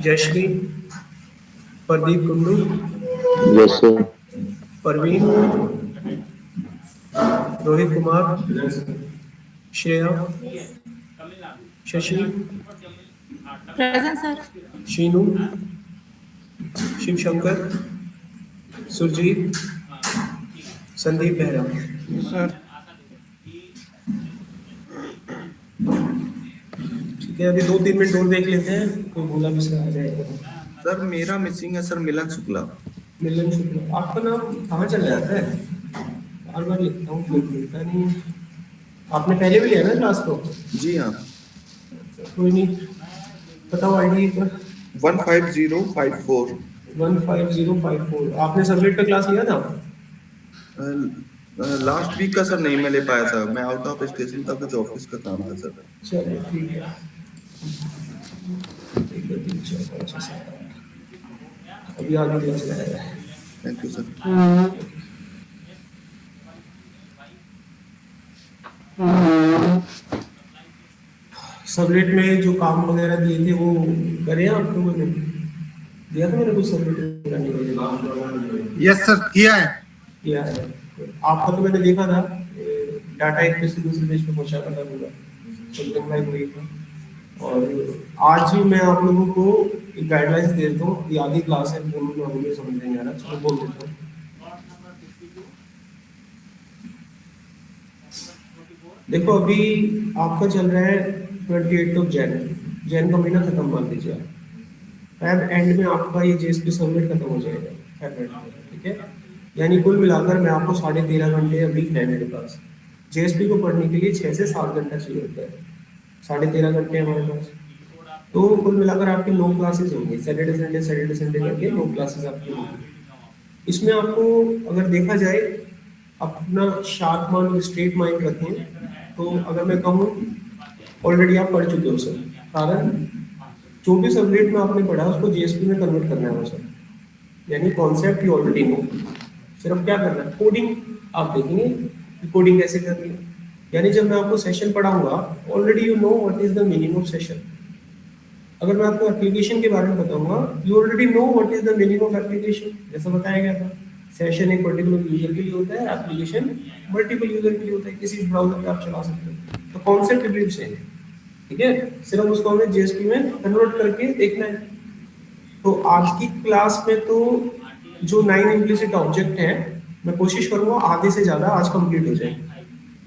Jayashree, Pradeep Kundu, yes sir. Parveen, Rohit Kumar, Shreya, Shashi, present sir. Sheenu, Shiv Shankar, Surjeet, Sandeep Behera. Sir ठीक है, अभी 2-3 मिनट और देख लेते हैं, कोई बोला भी आ जाएगा। सर मेरा मिसिंग है सर, मिलन शुक्ला। मिलन शुक्ला, आपका नाम कहाँ चला जाता है? बार बार लिखता हूँ, फिर मिलता नहीं। आपने पहले भी लिया ना क्लास को? जी हाँ। कोई नहीं, बताओ आईडी। 15054। 15054। आपने सबमिट का क्लास लिया था? लास्ट वीक का सर नहीं मैं ले पाया था, मैं आउट ऑफ स्टेशन था, कुछ ऑफिस का काम था सर। चलिए ठीक है। 1 2 3 4 5 6 7 8। अभी आगे क्लास लगाएगा। Thank you sir. सबमिट में जो काम वगैरह दिए थे वो करे आप लोगों ने? दिया था मैंने कुछ सबमिट करने के लिए? यस सर किया है। किया है। आपका तो मैंने देखा था, डाटा एक पेज से दूसरे पेज पे पहुंचा था पूरा, समथिंग लाइक वही था। और आज ही मैं आप लोगों को एक गाइडलाइंस देता हूँ। ये आधी क्लास है, बोलूँगा मुझे समझ नहीं आ रहा, चलो बोल देता हूँ। देखो अभी आपका चल रहा है 28 जैन का महीना खत्म मान लीजिए आप। फैब एंड में आपका ये जेएसपी सबमिट खत्म हो जाएगा फैब एंड में, ठीक है? यानी कुल मिलाकर मैं आपको 13.5 घंटे अभी है मेरे पास। जेएसपी को पढ़ने के लिए 6 से 7 घंटा चाहिए होता है, 13.5 घंटे हमारे पास। तो कुल मिलाकर आपकी 9 क्लासेस होंगी, सैटरडे संडे करके 9 क्लासेस आपकी होंगी। इसमें आपको अगर देखा जाए, अपना शार्प माइंड और स्ट्रेट माइंड रखें, तो अगर मैं कहूँ ऑलरेडी आप पढ़ चुके हो सर। कारण जो भी सब्जेक्ट में आपने पढ़ा उसको जीएसपी में कन्वर्ट करना है सर, यानी कॉन्सेप्ट यू ऑलरेडी नो, सिर्फ क्या करना है कोडिंग आप देखेंगे कि कोडिंग कैसे करनी है। यानी जब मैं आपको सेशन पढ़ाऊंगा already you know what is the meaning of session. अगर मैं आपको एप्लीकेशन के बारे में बताऊंगा, you already know what is the meaning of application, जैसा बताया गया था। सेशन एक पर्टिकुलर यूजर के लिए होता है, एप्लीकेशन मल्टीपल यूजर के लिए होता है, किसी ब्राउजर पे आप चला सकते हो। तो कॉन्सेप्ट बिल्कुल सेम है, ठीक है? सिर्फ उसको हमें जेएसपी में कन्वर्ट करके देखना है। तो आज की क्लास में तो जो 9 इम्प्लिसिट ऑब्जेक्ट है, मैं कोशिश करूंगा आधे से ज्यादा आज कंप्लीट हो जाए,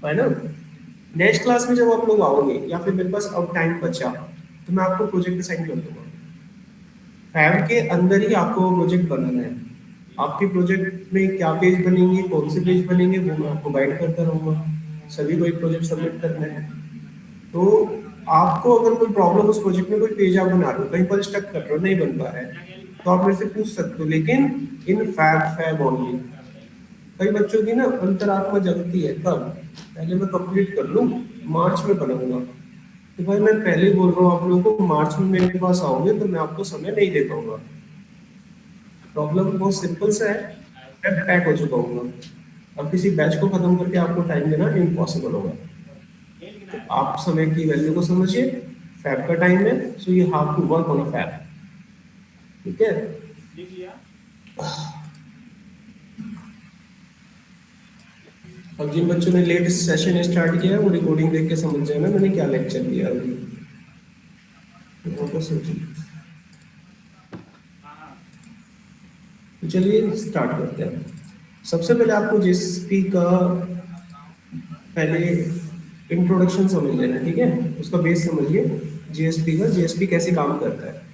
है ना? नेक्स्ट क्लास में जब आप लोग आओगे या फिर मेरे पास अब टाइम बचा तो मैं आपको प्रोजेक्ट असाइन कर दूंगा। फैब के अंदर ही आपको प्रोजेक्ट बनाना है। आपके प्रोजेक्ट में क्या पेज बनेंगे, कौन से पेज बनेंगे, वो मैं आपको गाइड करता रहूंगा। सभी को एक प्रोजेक्ट सबमिट करना है। तो आपको अगर कोई प्रॉब्लम उस प्रोजेक्ट में, कोई पेज आप बना रहे हो, कहीं पर स्टक कर रहे हो, नहीं बन पा रहा है, तो आप मेरे से पूछ सकते हो, लेकिन इन फैब ओनली। कई बच्चों की ना अंतरात्मा जगती है, कब? पहले मैं कंप्लीट कर लूँ, मार्च में बनाऊंगा। तो भाई मैं पहले ही बोल रहा हूँ आप लोगों को, मार्च में मेरे पास आओगे तो मैं आपको समय नहीं दे पाऊंगा। प्रॉब्लम बहुत सिंपल सा है, मैं पैक हो चुका हूँ। अब किसी बैच को खत्म करके आपको टाइम देना इम्पॉसिबल होगा। तो आप समय की वैल्यू को समझिए, फैब का टाइम है, so you have to work on a fab, ठीक है? अब जिन बच्चों ने लेट सेशन स्टार्ट किया वो रिकॉर्डिंग देख के समझ जाएगा मैंने क्या लेक्चर दिया अभी, तो सोचिए। तो चलिए स्टार्ट करते हैं। सबसे पहले आपको जेएसपी का पहले इंट्रोडक्शन समझ लेना, ठीक है? उसका बेस समझिए जेएसपी का, जेएसपी कैसे काम करता है।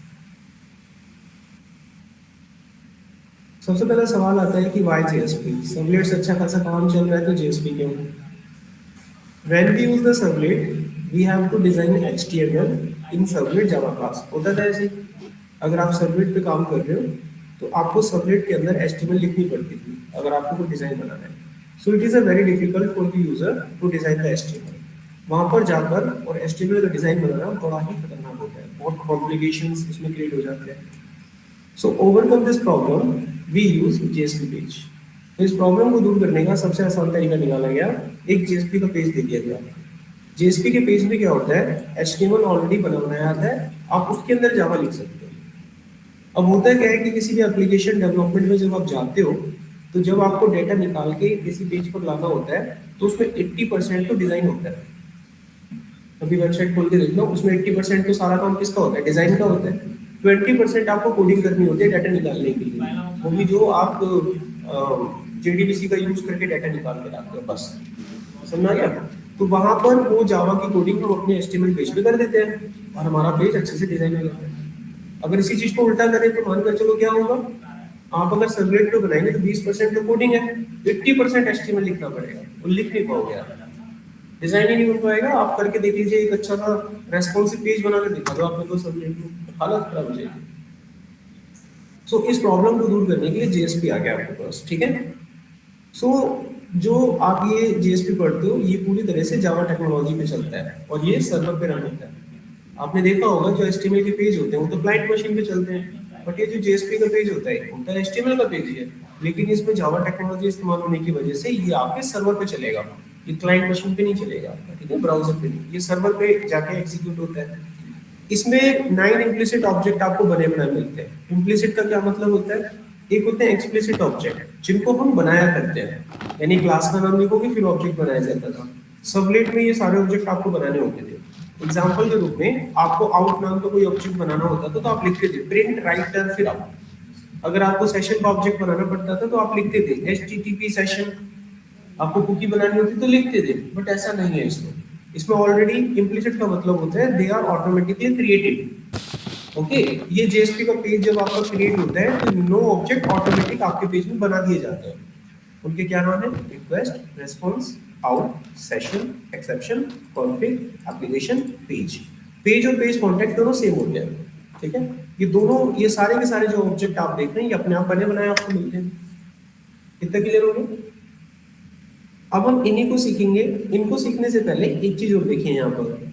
सबसे पहला सवाल आता है कि वाई जेएसपी? सर्वलेट से अच्छा खासा काम चल रहा है तो जेएसपी क्यों? When we use the servlet, we have to design HTML in servlet Java class. होता था ऐसे, अगर आप सर्वलेट पे काम कर रहे हो तो आपको सर्वलेट के अंदर HTML लिखनी पड़ती थी अगर आपको कोई डिजाइन बनाना है। So it is a very difficult for the user to design the HTML. वहाँ पर जाकर और HTML का डिजाइन बनाना बड़ा ही खतरनाक होता है, बहुत कॉम्प्लिकेशंस इसमें क्रिएट हो जाते हैं। So overcome this problem, we use JSP page. तो इस प्रॉब्लम को दूर करने का सबसे आसान तरीका निकाला गया, एक JSP का पेज दे दिया गया। JSP के पेज में क्या होता है, HTML ऑलरेडी बना बनाया आता है, आप उसके अंदर जावा लिख सकते हो। अब होता क्या है कि किसी भी एप्लीकेशन डेवलपमेंट में जब आप जाते हो तो जब आपको डेटा निकाल के किसी पेज पर लाना होता है तो उसमें 80% तो डिजाइन होता है। अभी वेबसाइट खोल के देख लो, उसमें 80% तो सारा काम किसका होता है, डिजाइन का होता है। 20% आपको कोडिंग करनी होती है डाटा निकालने के लिए, वो भी जो आप जेडीबीसी का यूज करके डाटा निकाल के लाते हो, बस समझ गया। तो वहां पर वो जावा की कोडिंग हम अपने एचटीएमएल पेज पे कर देते हैं और हमारा पेज अच्छे से डिजाइन हो जाता है। अगर इसी चीज को उल्टा करें तो मानकर चलो क्या होगा, आप अगर सर्वलेट पे बनाएंगे तो 20% तो कोडिंग है, 80% एचटीएमएल लिखना पड़ेगा, वो लिख नहीं पाओगे आप, डिजाइन ही नहीं बन पाएगा। आप करके देख लीजिए, एक अच्छा सा रेस्पॉन्सिव पेज बना के दिखा दो आपने तो सर्वलेट में, हालत खराब हो जाएगी। सो इस प्रॉब्लम को दूर करने के लिए जेएसपी आ गया आपके पास, ठीक है। सो जो आप ये जेएसपी पढ़ते हो ये पूरी तरह से जावा टेक्नोलॉजी पे चलता है और ये सर्वर पे रन होता है। आपने देखा होगा जो एचटीएमएल के पेज होते हैं वो तो क्लाइंट मशीन पे चलते हैं, बट ये जो जेएसपी का पेज होता है वो तो एचटीएमएल का पेज ही है, लेकिन इसमें जावा टेक्नोलॉजी इस्तेमाल होने की वजह से ये आपके सर्वर पे चलेगा, ये क्लाइंट मशीन पे नहीं चलेगा आपका, ठीक है, ब्राउजर पे नहीं, ये सर्वर पे जाके एग्जीक्यूट होता है। इसमें 9 इम्प्लिसिट ऑब्जेक्ट आपको बने बनाए मिलते हैं। इम्प्लिसिट का क्या मतलब होता है, एक होते हैं एक्सप्लिसिट ऑब्जेक्ट जिनको हम बनाया करते हैं, यानी क्लास का नाम लिखोगे फिर ऑब्जेक्ट बनाया जाता था। सबलेट में ये सारे ऑब्जेक्ट आपको बनाने होते थे। एग्जांपल के रूप में आपको आउट नाम का कोई ऑब्जेक्ट बनाना होता था तो आप लिखते थे प्रिंट राइटर फिर आउट। अगर आपको सेशन का ऑब्जेक्ट बनाना पड़ता था तो आप लिखते थे http सेशन। आपको कुकी बनानी होती तो लिखते थे, बट ऐसा नहीं है इसमें। इसमें ऑलरेडी इम्प्लिसिट का मतलब होता है they are automatically created. Okay, ये जेएसपी का पेज जब आपका क्रिएट होता है तो नो ऑब्जेक्ट ऑटोमेटिक आपके पेज में बना दिए जाते हैं। उनके क्या नाम है, request, response, out, session, exception, config, application, page. Page और पेज कॉन्टेक्ट दोनों सेम होते हैं, ठीक है। ये दोनों, ये सारे के सारे जो ऑब्जेक्ट आप देख रहे हैं ये अपने आप बने बनाए आपको मिलते हैं। कितना क्लियर हो गया। अब हम इन्हीं को सीखेंगे। इनको सीखने से पहले एक चीज और देखिए यहाँ पर,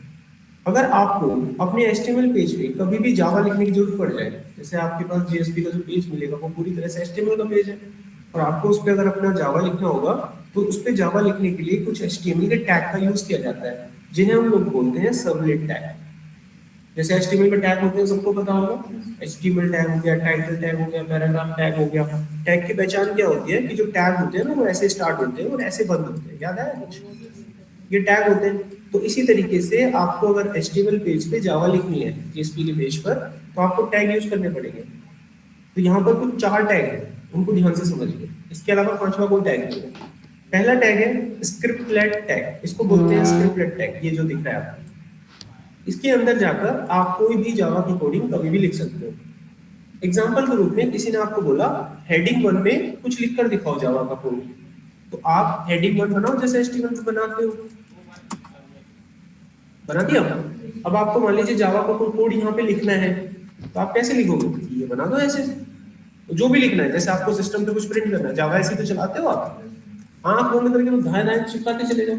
अगर आपको अपने HTML पेज पे कभी भी जावा लिखने की जरूरत पड़ जाए, जैसे आपके पास जेएसपी का जो पेज मिलेगा वो पूरी तरह से HTML का पेज है और आपको उस पर अगर अपना जावा लिखना होगा तो उस पर जावा लिखने के लिए कुछ HTML के टैग का यूज किया जाता है जिन्हें हम लोग बोलते हैं सर्वलेट टैग। जैसे HTML में टैग होते हैं, सबको पता होगा, HTML टैग हो गया, टाइटल टैग हो गया, पैराग्राफ टैग हो गया। टैग की पहचान क्या होती है कि जो टैग होते हैं ना वो ऐसे स्टार्ट होते हैं और ऐसे बंद होते हैं, याद है कुछ, ये टैग होते हैं। तो इसी तरीके से आपको अगर HTML पेज पे जावा लिखनी है जेएसपी के पेज पर तो आपको टैग यूज करने पड़ेंगे। तो यहाँ पर कुछ 4 टैग हैं, उनको ध्यान से समझिए। इसके अलावा 5वां कोई टैग नहीं है। पहला टैग है स्क्रिप्टलेट टैग, इसको बोलते हैं स्क्रिप्टलेट टैग, ये जो दिख रहा है आपको। इसके अंदर जाकर आप कोई भी जावा की कोडिंग कभी भी लिख सकते हो। एग्जाम्पल के रूप में किसी ने आपको बोला हेडिंग 1 में कुछ लिखकर दिखाओ जावा का कोड, तो आप हेडिंग 1 बनाओ जैसे HTML में बनाते हो, बना दिया। अब आपको मान लीजिए जावा का कोई कोड यहाँ पे लिखना है तो आप कैसे लिखोगे, ये बना दो ऐसे। तो जो भी लिखना है, जैसे आपको सिस्टम पे कुछ प्रिंट करना है, जावा ऐसे तो चलाते हो आप, आंख बंद करके तो दाएं दाएं चिपकाते चले जाओ,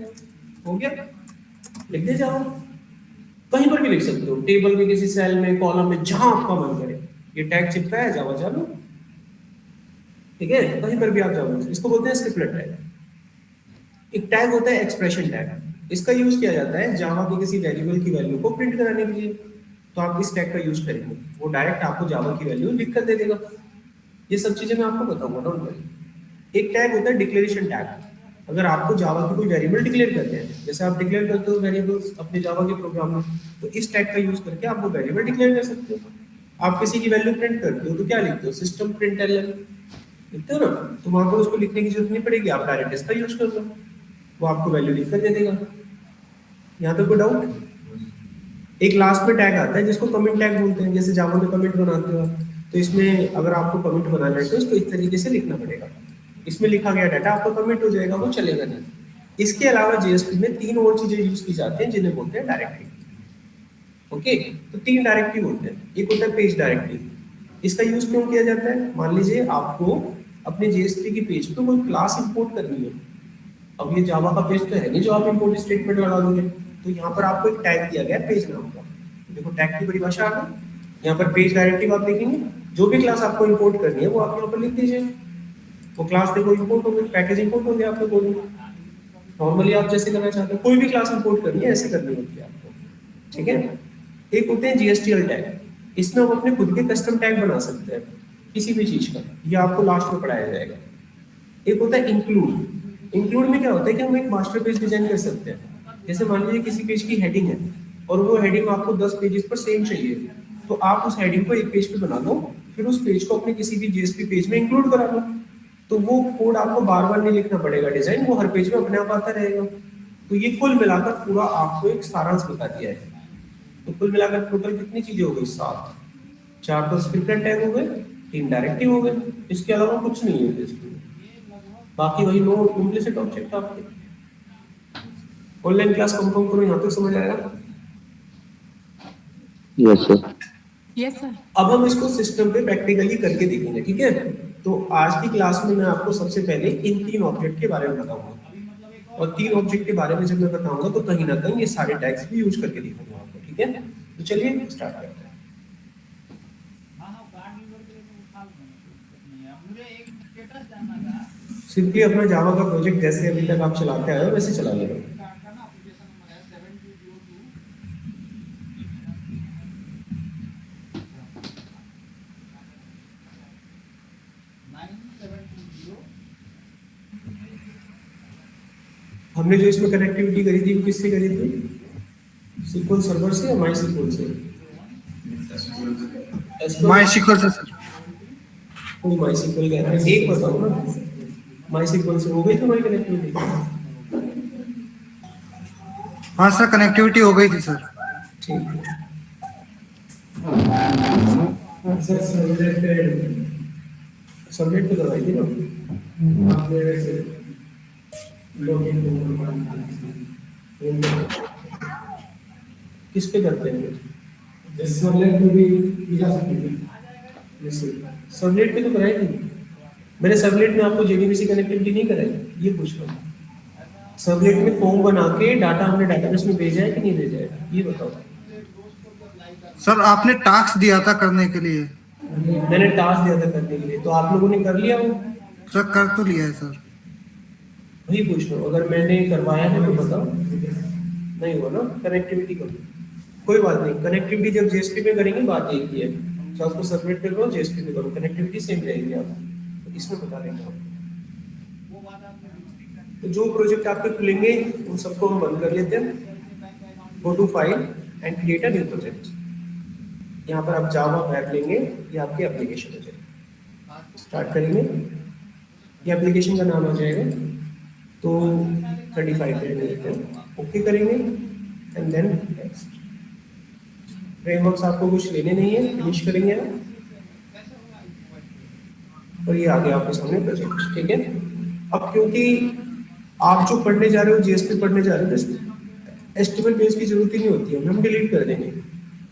हो गया, लिख दे जाओ। कहीं पर भी लिख सकते हो, टेबल में, किसी सेल में, कॉलम में, जहां आपका मन करे। ये टैग चिपका है जावा चालू, ठीक है, कहीं पर भी आप जाओ। इसको बोलते हैं स्क्रिप्टलेट टैग। एक टैग होता है एक्सप्रेशन टैग, इसका यूज किया जाता है जावा के किसी वेरिएबल की वैल्यू को प्रिंट कराने के लिए। तो आप इस टैग का यूज करेंगे, वो डायरेक्ट आपको जावा की वैल्यू लिख कर दे देगा। ये सब चीजें मैं आपको बताऊंगा, डोंट वरी। एक टैग होता है डिक्लेरेशन टैग। अगर आपको जावा की कोई वेरिएबल डिक्लेयर करते हैं, जैसे आप डिक्लेयर करते हो वेरिएबल्स अपने जावा के प्रोग्राम में, तो इस टैग का यूज करके आप वो वेरिएबल डिक्लेयर कर सकते हो। आप किसी की वैल्यू प्रिंट करते हो तो क्या लिखते हो, सिस्टम प्रिंटलन लिखते हो ना, तो वहां पर उसको लिखने की जरूरत नहीं पड़ेगी, आप डायरेक्ट इसका यूज कर लो, वो आपको वैल्यू लिख कर दे देगा। यहाँ तक कोई डाउट। एक लास्ट में टैग आता है जिसको कमेंट टैग बोलते हैं, जैसे जावा में कमेंट बनाते हो तो इसमें अगर आपको कमेंट बनाना है तो इसको इस तरीके से लिखना पड़ेगा, इसमें लिखा गया डाटा आपका कमेंट हो जाएगा, वो चलेगा नहीं। इसके अलावा जेएसपी में 3 और चीजें यूज की जाती हैं जिन्हें बोलते हैं डायरेक्टिव। ओके, तो 3 डायरेक्टिव होते हैं। एक होता है पेज डायरेक्टिव, इसका यूज क्यों किया जाता है, मान लीजिए आपको अपने जेएसपी की पेज पे कोई क्लास इंपोर्ट करनी है। अब ये जावा का पेज तो है नहीं जो आप इंपोर्ट स्टेटमेंट लगा दोगे, तो यहाँ पर आपको एक टैग दिया गया है पेज नाम का। देखो टैग की परिभाषा आ गई, यहाँ पर पेज डायरेक्टिव आप देखेंगे, जो भी क्लास आपको इंपोर्ट करनी है वो आप यहाँ पर लिख दीजिए। वो क्लास देखो इंपोर्ट हो गई, पैकेज इंपोर्ट हो गया आपके कोड में। नॉर्मली आप जैसे करना चाहते हो, कोई भी क्लास इंपोर्ट करनी है ऐसे करनी होती है आपको, ठीक है। एक होते हैं जीएसटीएल टैग, इसमें हम अपने खुद के कस्टम टैग बना सकते हैं किसी भी चीज का, ये आपको लास्ट में पढ़ाया जाएगा। एक होता है इंक्लूड। इंक्लूड में क्या होता है कि हम एक मास्टर पेज डिजाइन कर सकते हैं। जैसे मान लीजिए किसी पेज की हेडिंग है और वो हेडिंग आपको 10 पेजेस पर सेम चाहिए, तो आप उस हेडिंग को एक पेज पे बना लो, फिर उस पेज को अपने किसी भी जेएसपी पेज में इंक्लूड करा लो, तो वो कोड आपको बार बार नहीं लिखना पड़ेगा, डिजाइन वो हर पेज में अपने आप आता रहेगा। तो ये कुल मिलाकर पूरा आपको एक सारांश बता दिया है। तो कुल मिलाकर टोटल कितनी चीजें हो गई? 7। 4 तो स्क्रिप्टेड टैग हो गए, 3 डायरेक्टिव हो गए, इसके अलावा कुछ नहीं है इसमें। बाकी वही नो इम्प्लिसिट ऑब्जेक्ट आपके। ऑनलाइन क्लास कंफर्म करो, यहाँ तक समझ आएगा? Yes sir. Yes sir. अब हम इसको सिस्टम पे प्रैक्टिकली करके देखेंगे, ठीक है? तो आज की क्लास में मैं आपको सबसे पहले इन 3 ऑब्जेक्ट के बारे में बताऊंगा, और 3 ऑब्जेक्ट के बारे में जब मैं बताऊंगा तो कहीं ना कहीं ये सारे टैग्स भी यूज करके दिखाऊंगा आपको, ठीक है? तो चलिए स्टार्ट करते हैं। सिंपली अपना जावा का प्रोजेक्ट जैसे अभी तक आप चलाते आए हो वैसे चला लेगा। हमने जो इसमें कनेक्टिविटी करी थी वो किससे करी थी? SQL सर्वर से या माई SQL से? माई SQL से सर। कोई माई SQL कह रहा है, एक बताओ ना। माई SQL से हो गई तुम्हारी कनेक्टिविटी? हाँ सर, कनेक्टिविटी हो गई थी सर। ठीक है सर, सबमिट तो दवाई थी ना आपने वैसे लॉगिन किस पे करते हैं? सबनेट पे भी की जा सकती है। सबनेट पे तो कराई थी मैंने। सबनेट में आपको जेडीबीसी कनेक्टिविटी नहीं कराई, ये पूछ रहा हूँ। सबनेट में फॉर्म बना के डाटा हमने डाटाबेस में भेजा है कि नहीं भेजा है, ये बताओ। सर आपने टास्क दिया था करने के लिए। मैंने टास्क दिया था करने के लिए, तो आप लोगों ने कर लिया वो? सर कर तो लिया है सर। वही पूछ रहा हूँ, अगर मैंने करवाया है तो बताओ। नहीं हुआ ना? कनेक्टिविटी करो, कोई बात नहीं। कनेक्टिविटी जब जेएसपी में करेंगे बात एक ही है, तो आपको सबमिट पे करो, जेएसपी पे करो, कनेक्टिविटी सेम रहेगी। आप तो इसमें बता देंगे आप। तो जो प्रोजेक्ट आपके खुलेंगे उन सबको हम बंद कर लेते हैं। Go to file and create a new project. यहाँ पर आप जावा वेब लेंगे, ये आपकी एप्लीकेशन हो जाएगी। स्टार्ट करेंगे, ये एप्लीकेशन का नाम आ जाएगा, तो 35 ले लेते हैं, ओके करेंगे एंड देन नेक्स्ट। फ्रेमवर्क्स आपको कुछ लेने नहीं है, फिनिश करेंगे आप, और ये आ गया आपके सामने प्रोजेक्ट, ठीक है? अब क्योंकि आप जो पढ़ने जा रहे हो जेएसपी पढ़ने जा रहे हो, तो एचटीएमएल पेज की जरूरत ही नहीं होती है, हम डिलीट कर देंगे।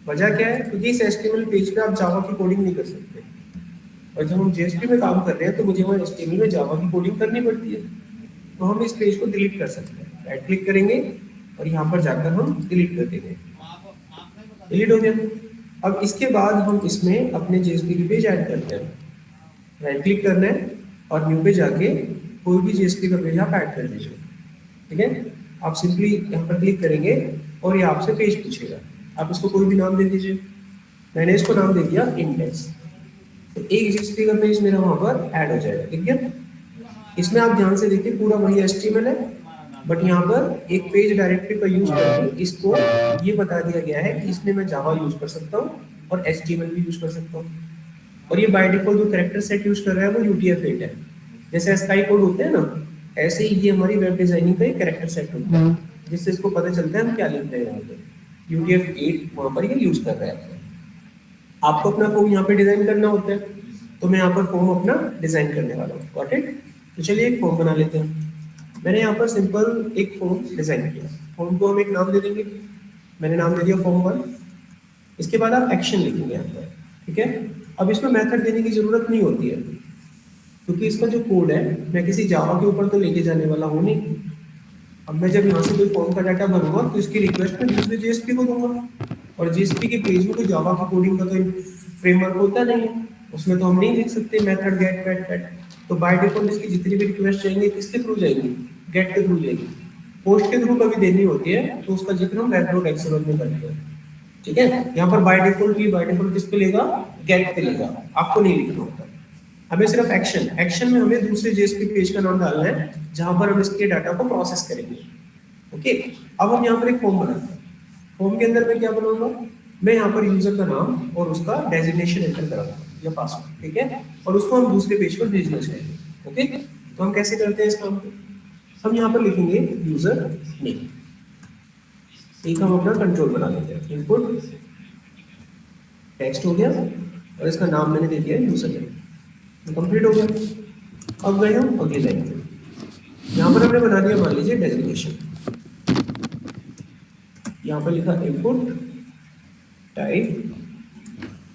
वजह क्या है? क्योंकि इस एचटीएमएल पेज पे आप जावा की कोडिंग नहीं कर सकते, और जब हम जेएसपी में काम कर रहे हैं तो मुझे वहाँ एचटीएमएल में जावा की कोडिंग करनी पड़ती है, तो हम इस पेज को डिलीट कर सकते हैं। राइट क्लिक करेंगे और यहाँ पर जाकर हम डिलीट कर देंगे। डिलीट हो गया। अब इसके बाद हम इसमें अपने जेएसपी की पेज ऐड करते हैं। राइट क्लिक करना है और न्यू पे जाके कोई भी जेएसपी का पेज आप ऐड कर दीजिए, ठीक है? आप सिंपली यहाँ पर क्लिक करेंगे और ये आपसे पेज पूछेगा, आप इसको कोई भी नाम दे दीजिए। मैंने इसको नाम दे दिया इंडेक्स, तो एक जेएसपी का पेज मेरा वहाँ पर ऐड हो जाएगा, ठीक है? इसमें आप ध्यान से देखिए, पूरा वही एचटीएमएल है, बट यहाँ पर एक पेज डायरेक्टरी का यूज करके इसको ये बता दिया गया है कि इसमें मैं जावा यूज कर सकता हूँ और एचटीएमएल भी यूज कर सकता हूँ। और ये बाय डिफॉल्ट जो कैरेक्टर सेट यूज कर रहा है वो UTF-8 है। जैसे स्काई कोड होते हैं ना, ऐसे ही ये हमारी वेब डिजाइनिंग का एक कैरेक्टर सेट होता है, जिससे इसको पता चलता है हम क्या लिख रहे हैं। यहाँ पे UTF-8 वहाँ पर ये यूज कर रहा है। आपको अपना फॉर्म यहाँ पे डिजाइन करना होता है, तो मैं यहाँ पर फॉर्म अपना डिजाइन करने वाला हूँ। Got it? तो चलिए एक फॉर्म बना लेते हैं। मैंने यहाँ पर सिंपल एक फॉर्म डिजाइन किया। फॉर्म को हम एक नाम दे देंगे, मैंने नाम दे दिया फॉर्म 1। इसके बाद आप एक्शन लिखेंगे यहाँ पर, ठीक है? अब इसमें मेथड देने की जरूरत नहीं होती है, क्योंकि इसका जो कोड है मैं किसी जावा के ऊपर तो लेके जाने वाला हूँ नहीं। अब मैं जब यहाँ से कोई फॉर्म का डाटा भरूंगा तो इसकी रिक्वेस्ट मैं दूसरे जेएसपी को दूंगा, और जेएसपी के पेज में कोई जावा की कोडिंग का तो फ्रेमवर्क होता नहीं है, उसमें तो हम नहीं लिख सकते मेथड गेट पैट। तो बाय डिफॉल्ट इसकी जितनी भी रिक्वेस्ट जाएंगी किसके थ्रू जाएंगी? गेट के थ्रू जाएगी। पोस्ट के थ्रू कभी देनी होती है तो उसका जिक्र हम वेब.xml में करते हैं। ठीक है। यहाँ पर बाय डिफॉल्ट किस पे लेगा, गेट पे लेगा, आपको नहीं लिखना होता। हमें सिर्फ एक्शन में हमें दूसरे जेएसपी पेज का नाम डालना है जहां पर हम इसके डाटा को प्रोसेस करेंगे। ओके, अब हम यहाँ पर एक फॉर्म बनाते हैं। फॉर्म के अंदर मैं क्या बनाऊंगा, मैं यहाँ पर यूजर का नाम और उसका डेजिग्नेशन एंटर कराऊंगा या पासवर्ड, ठीक है, और उसको हम दूसरे पेज पर भेजना चाहेंगे। ओके, तो हम कैसे करते हैं इस काम को, हम यहाँ पर लिखेंगे यूजर नेम, एक हम अपना कंट्रोल बना लेते हैं, इनपुट टेक्स्ट हो गया और इसका नाम मैंने दे दिया यूजर नेम, कंप्लीट हो गया। अब गए हम अगली लाइन पे, यहाँ पर हमने बना दिया मान लीजिए डेजिग्नेशन, यहाँ पर लिखा इनपुट टाइप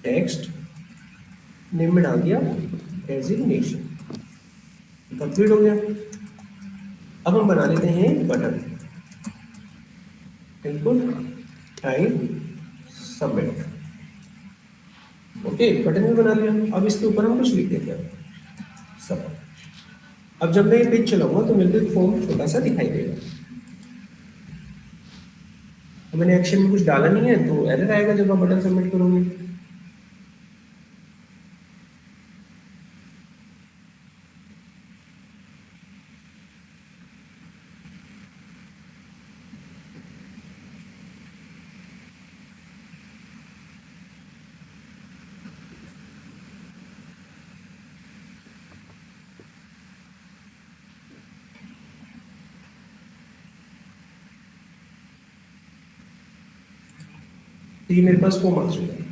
टेक्स्ट, नेम में डाल दिया डेजिग्नेशन, कंप्लीट हो गया। अब हम बना लेते हैं button, input type submit, okay, button भी बना लिया। अब इसके ऊपर हम कुछ लिख देते हैं सब। अब जब मैं ये पेज चलाऊंगा तो मेरे को फॉर्म छोटा सा दिखाई देगा। तो मैंने एक्शन में कुछ डाला नहीं है तो एरर आएगा जब आप बटन सबमिट करोगे। तो ये मेरे पास फॉर्म आ चुका है।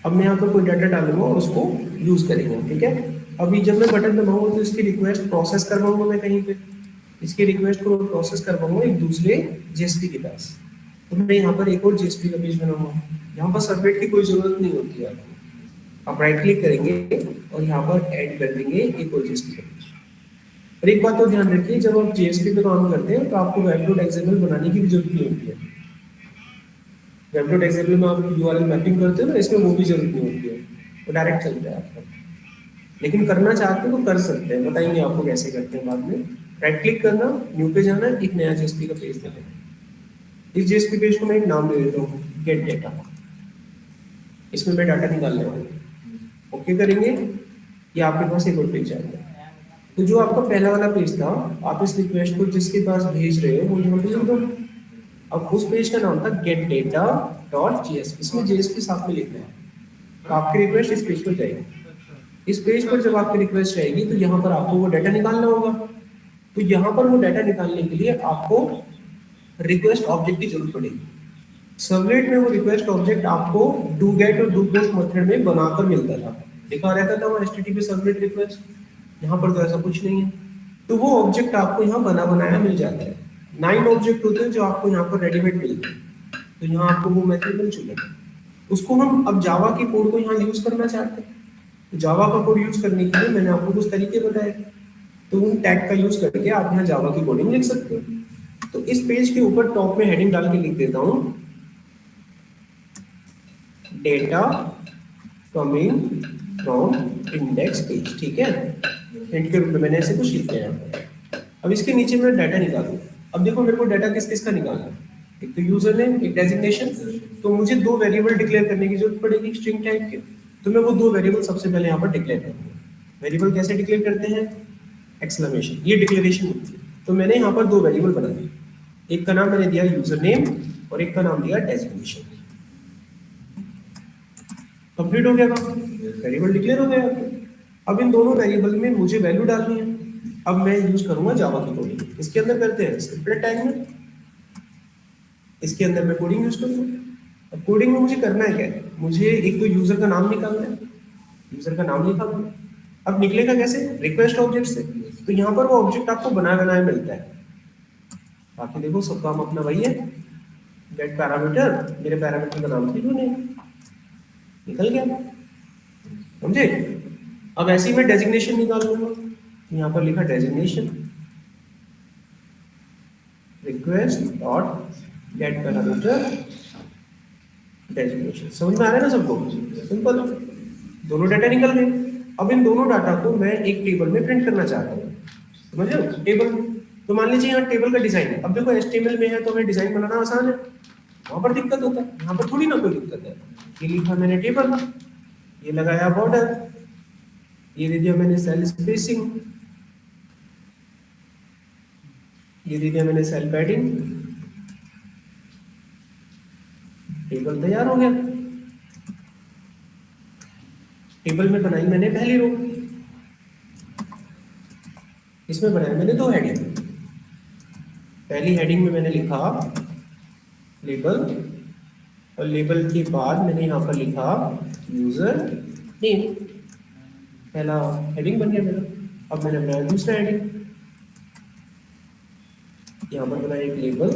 अब मैं यहाँ पर कोई डाटा डालूंगा और उसको यूज करेंगे, ठीक है। अभी जब मैं बटन दबाऊंगा तो इसकी रिक्वेस्ट प्रोसेस करवाऊंगा मैं कहीं पे, इसकी रिक्वेस्ट को प्रोसेस करवाऊंगा एक दूसरे जेएसपी के पास। तो मैं यहाँ पर एक और जेएसपी का पेज बनाऊंगा, यहाँ पर सबमिट की कोई जरूरत नहीं होती है। आप राइट क्लिक करेंगे और यहाँ पर ऐड कर देंगे एक और जेएसपी का पेज। और एक बात तो ध्यान रखिए, जब आप जेएसपी पे काम करते हैं तो आपको web.xml बनाने की भी जरूरत नहीं होती है। web.xml में आप यूआरएल मैपिंग करते हो ना, इसमें वो भी जरूरत नहीं होती है, वो डायरेक्ट चलता है आपका। लेकिन करना चाहते हो तो कर सकते हैं, बताएंगे आपको कैसे करते हैं बाद में। राइट क्लिक करना, न्यू पे जाना, एक नया जेएसपी का पेज दे देना। इस जेएसपी पेज को मैं एक नाम दे देता हूँ गेट डेटा, इसमें मैं डाटा निकालने वाला हूँ। ओके करेंगे, ये आपके पास एक और पेज आएगा। तो जो आपका पहला वाला पेज था, आप इस रिक्वेस्ट को जिसके पास भेज रहे हो वो यहाँ पे दो। अब उस पेज का नाम था गेट डेटा डॉट जेएसपी, इसमें जेएसपी साथ में लिखना है। तो आपकी रिक्वेस्ट इस पेज पर जाएगी। इस पेज पर जब आपकी रिक्वेस्ट जाएगी तो यहाँ पर आपको वो डाटा निकालना होगा। तो यहाँ पर वो डाटा निकालने के लिए आपको रिक्वेस्ट ऑब्जेक्ट की जरूरत पड़ेगी। सर्वलेट में वो रिक्वेस्ट ऑब्जेक्ट आपको डू गेट और डू पोस्ट मेथड में बनाकर मिलता था, लिखा रहता था वो एचटीटीपी सर्वलेट रिक्वेस्ट। यहाँ पर तो ऐसा कुछ नहीं है, तो वो ऑब्जेक्ट आपको यहाँ बना बनाया मिल जाता है। 9 ऑब्जेक्ट होते हैं जो आपको यहाँ पर रेडीमेड मिलते हैं। तो यहाँ आपको वो मेथड मिल चुके हैं, उसको हम अब जावा के कोड को यहाँ यूज करना चाहते हैं। तो जावा का कोड यूज करने के लिए मैंने आपको कुछ तरीके बताए, तो उन टैग का यूज करके आप यहाँ जावा की कोडिंग लिख सकते हो। तो इस पेज के ऊपर टॉप में हेडिंग डाल के लिख देता हूँ data coming from index page, ठीक है। हिंट के रूप में मैंने ऐसे कुछ लिख दिया है। अब इसके नीचे मैं डाटा निकालूं। अब देखो मेरे को डाटा किस किस का निकालना है, एक तो यूजर नेम, एक डेजिग्नेशन। तो मुझे 2 वेरिएबल डिक्लेयर करने की जरूरत पड़ेगी स्ट्रिंग टाइप के। तो मैं वो 2 वेरिएबल सबसे पहले यहाँ पर डिक्लेयर करूंगा। वेरिएबल कैसे डिक्लेयर करते हैं, एक्सक्लेमेशन, ये डिक्लेरेशन होती है। तो मैंने यहाँ पर 2 वेरिएबल बना दिए, एक का नाम मैंने दिया यूजर नेम और एक का नाम दिया डेजिग्नेशन। कंप्लीट हो गया काम, वेरिएबल डिक्लेयर हो गया। अब इन दोनों वेरिएबल में मुझे वैल्यू डालनी है। अब मैं यूज करूंगा जावा की कोडिंग, इसके अंदर करते हैं स्क्रिप्टेड टैग में, इसके अंदर मैं कोडिंग यूज करूंगा। अब कोडिंग में मुझे करना है क्या है, मुझे एक तो यूजर का नाम निकालना है, यूजर का नाम लिखा मैंने। अब निकलेगा कैसे, रिक्वेस्ट ऑब्जेक्ट से। तो यहाँ पर वो ऑब्जेक्ट आपको बनाया बनाया मिलता है। बाकी देखो सब काम अपना वही है, गेट पैरामीटर, मेरे पैरामीटर का नाम थी जो नहीं निकल गया, समझे। अब ऐसे ही मैं डेजिग्नेशन निकाल लूंगा, यहाँ पर लिखा designation request dot gate parameter designation. समझ में आ रहा है ना सबको, सिंपल, दोनों डाटा निकल गए। अब इन दोनों डाटा को मैं एक टेबल में प्रिंट करना चाहता हूँ, समझ लो टेबल में। तो मान लीजिए यहाँ टेबल का डिजाइन है। अब देखो HTML में है तो हमें डिजाइन बनाना आसान है, वहां पर दिक्कत होता है, यहाँ पर थोड़ी ना कोई दिक्कत है। ये लिखा मैंने टेबल, ये लगाया बॉर्डर, ये दे दिया मैंने सेल स्पेसिंग, ये दे दिया मैंने सेल पैडिंग, टेबल तैयार हो गया। टेबल में बनाई मैंने पहली रो, इसमें बनाया मैंने दो हेडिंग। पहली हेडिंग में मैंने लिखा लेबल, और लेबल के बाद मैंने यहाँ पर लिखा यूजर नेम। पहला हेडिंग बन गया मेरा। अब मैंने बनाया दूसरा हेडिंग, यहाँ पर बनाया एक लेबल,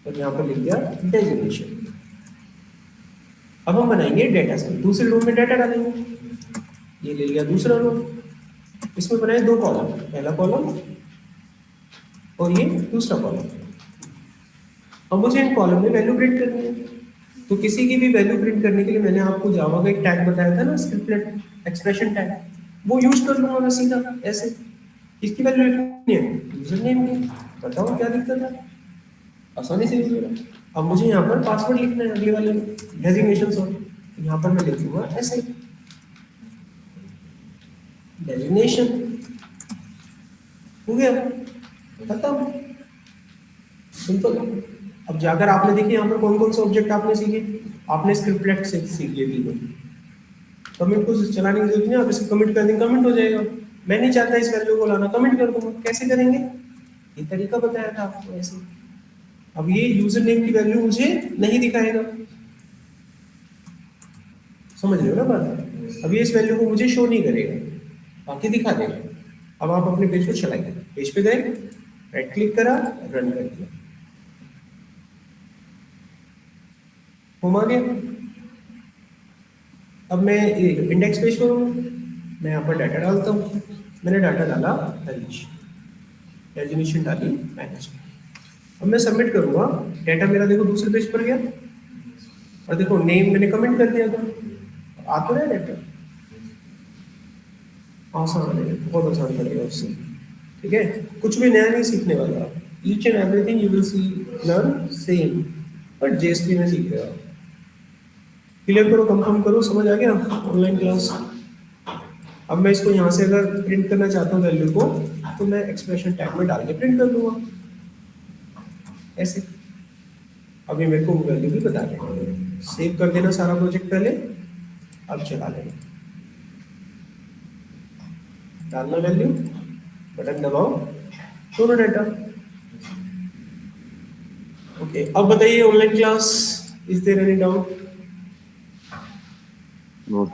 और यहाँ पर लिख दिया डेजिग्नेशन। अब हम बनाएंगे डेटा सेट, दूसरे रो में डाटा डालेंगे। ये ले लिया दूसरा रो, इसमें बनाए दो कॉलम, पहला कॉलम और ये दूसरा कॉलम। अब मुझे इन कॉलम में वैल्यू प्रिंट करनी है, तो किसी की भी वैल्यू प्रिंट करने के लिए मैंने आपको जावा का एक टैग बताया था ना, स्क्रिप्टलेट एक्सप्रेशन टैग, वो यूज कर लूंगा मैं सीधा ऐसे। किसकी वैल्यू लिखनी है? यूजर नेम की। बताओ क्या दिक्कत है, आसानी से यूज हो रहा है। अब मुझे यहाँ पर पासवर्ड लिखना है अगले वाले डेजिग्नेशन सॉरी, यहाँ पर मैं लिखूंगा ऐसे डेजिग्नेशन। हो गया, खत्म, सिंपल। अब जाकर आपने देखिए यहाँ पर कौन कौन से ऑब्जेक्ट आपने सीखे। आपने स्क्रिप्टलेट से सीख लिए तीनों। कमेंट को चलाने की जरूरत नहीं, आप इसे कमेंट कर देंगे, कमेंट हो जाएगा। मैं नहीं चाहता इस वैल्यू को लाना, कमेंट कर दूंगा। कैसे करेंगे, ये तरीका बताया था आपको ऐसे। अब ये यूजर नेम की वैल्यू मुझे नहीं दिखाएगा, समझ रहे हो ना बात। अब ये इस वैल्यू को मुझे शो नहीं करेगा, बाकी दिखा देगा। अब आप अपने पेज को चलाइए, पेज पे गए, राइट क्लिक करा, रन कर दिया, होम आ गया। अब मैं इंडेक्स पेज करूँगा, मैं यहाँ पर डाटा डालता हूँ। मैंने डाटा डाला हरीश, डेजिग्नेशन डाली मैनेज। अब मैं सबमिट करूँगा, डाटा मेरा देखो दूसरे पेज पर गया, और देखो नेम मैंने कमेंट कर दिया था, आ तो रहा है डाटा। आसान है, बहुत आसान पड़ेगा उससे, ठीक है। कुछ भी नया नहीं सीखने वाला, each and everything you will see learn same, but JSP में सीख रहे हो। क्लियर करो, कंफर्म करो, समझ आ गया ऑनलाइन क्लास। अब मैं इसको यहाँ से अगर प्रिंट करना चाहता हूँ वैल्यू को, तो मैं एक्सप्रेशन टैग में डाल के प्रिंट कर दूंगा ऐसे। अभी मेरे को वैल्यू भी बता दें, सेव कर देना सारा प्रोजेक्ट पहले, अब चला लेना, डालना वैल्यू, बटन दबाओ, दोनों डाटा। ओके, अब बताइए online class, is there any doubt? No.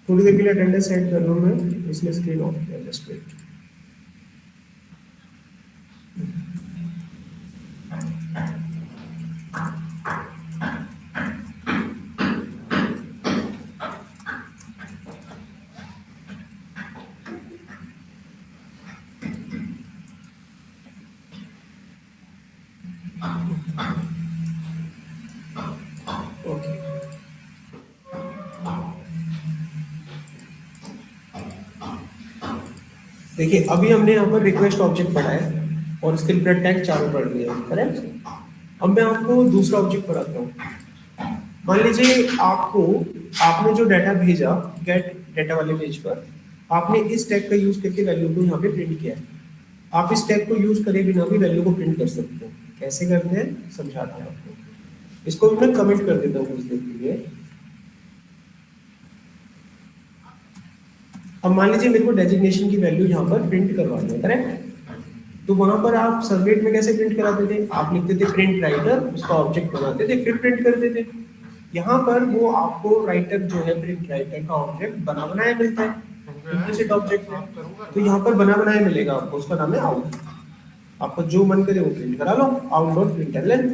थोड़ी देर के लिए अटेंडेंस सेट कर रहा हूँ मैं, इसलिए स्क्रीन ऑफ किया, जस्ट वेट। ओके, देखिए अभी हमने यहाँ पर रिक्वेस्ट ऑब्जेक्ट पढ़ा है और स्क्रिप्टलेट टैग चारों पढ़ लिया है, करेक्ट। अब मैं आपको दूसरा ऑब्जेक्ट पढ़ाता हूँ। मान लीजिए आपने जो डाटा भेजा गेट डाटा वाले पेज पर, आपने इस टैग का यूज करके वैल्यू को यहाँ पे प्रिंट किया है। आप इस टैग को यूज करे बिना भी वैल्यू को प्रिंट कर सकते हैं। कैसे करते हैं समझाते हैं आपको। इसको भी मैं कमेंट कर देता हूँ कुछ देर के लिए। अब मान लीजिए मेरे को डेजिग्नेशन की वैल्यू यहाँ पर प्रिंट करवानी है, करेक्ट। तो वहां पर आप सर्वलेट में कैसे प्रिंट कराते थे? आप लिखते थे प्रिंट राइटर, उसका ऑब्जेक्ट बनाते थे, फिर प्रिंट करते थे। यहाँ पर वो आपको राइटर जो है, प्रिंट राइटर का ऑब्जेक्ट बना बनाया मिलता है, इम्प्लिसिट ऑब्जेक्ट है। तो यहाँ पर बना बनाया मिलेगा आपको, उसका नाम है आउट। आपको जो मन करे वो प्रिंट करा लो, आउट डॉट प्रिंटलन।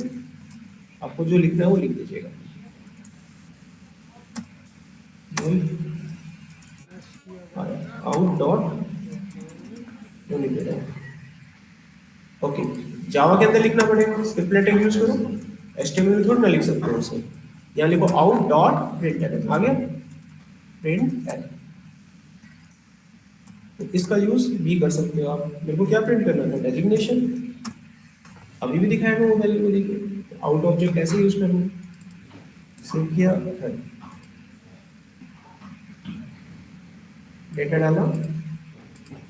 आपको जो लिखना है वो लिख दीजिएगा। आउट डॉट ओके, जावा के अंदर लिखना पड़ेगा, स्क्रिप्टलेट टैग यूज करो, एचटीएमएल में थोड़ी ना लिख सकते हो उसे। यहाँ लिखो आउट डॉट प्रिंटलन, आ गया प्रिंटलन। तो इसका यूज भी कर सकते हो आप। मेरे को क्या प्रिंट करना था, डेजिग्नेशन, अभी भी दिखाएगा वो वैल्यू को देखिए, आउट ऑब्जेक्ट ऐसे यूज करना, सेव किया, डेटा डाला,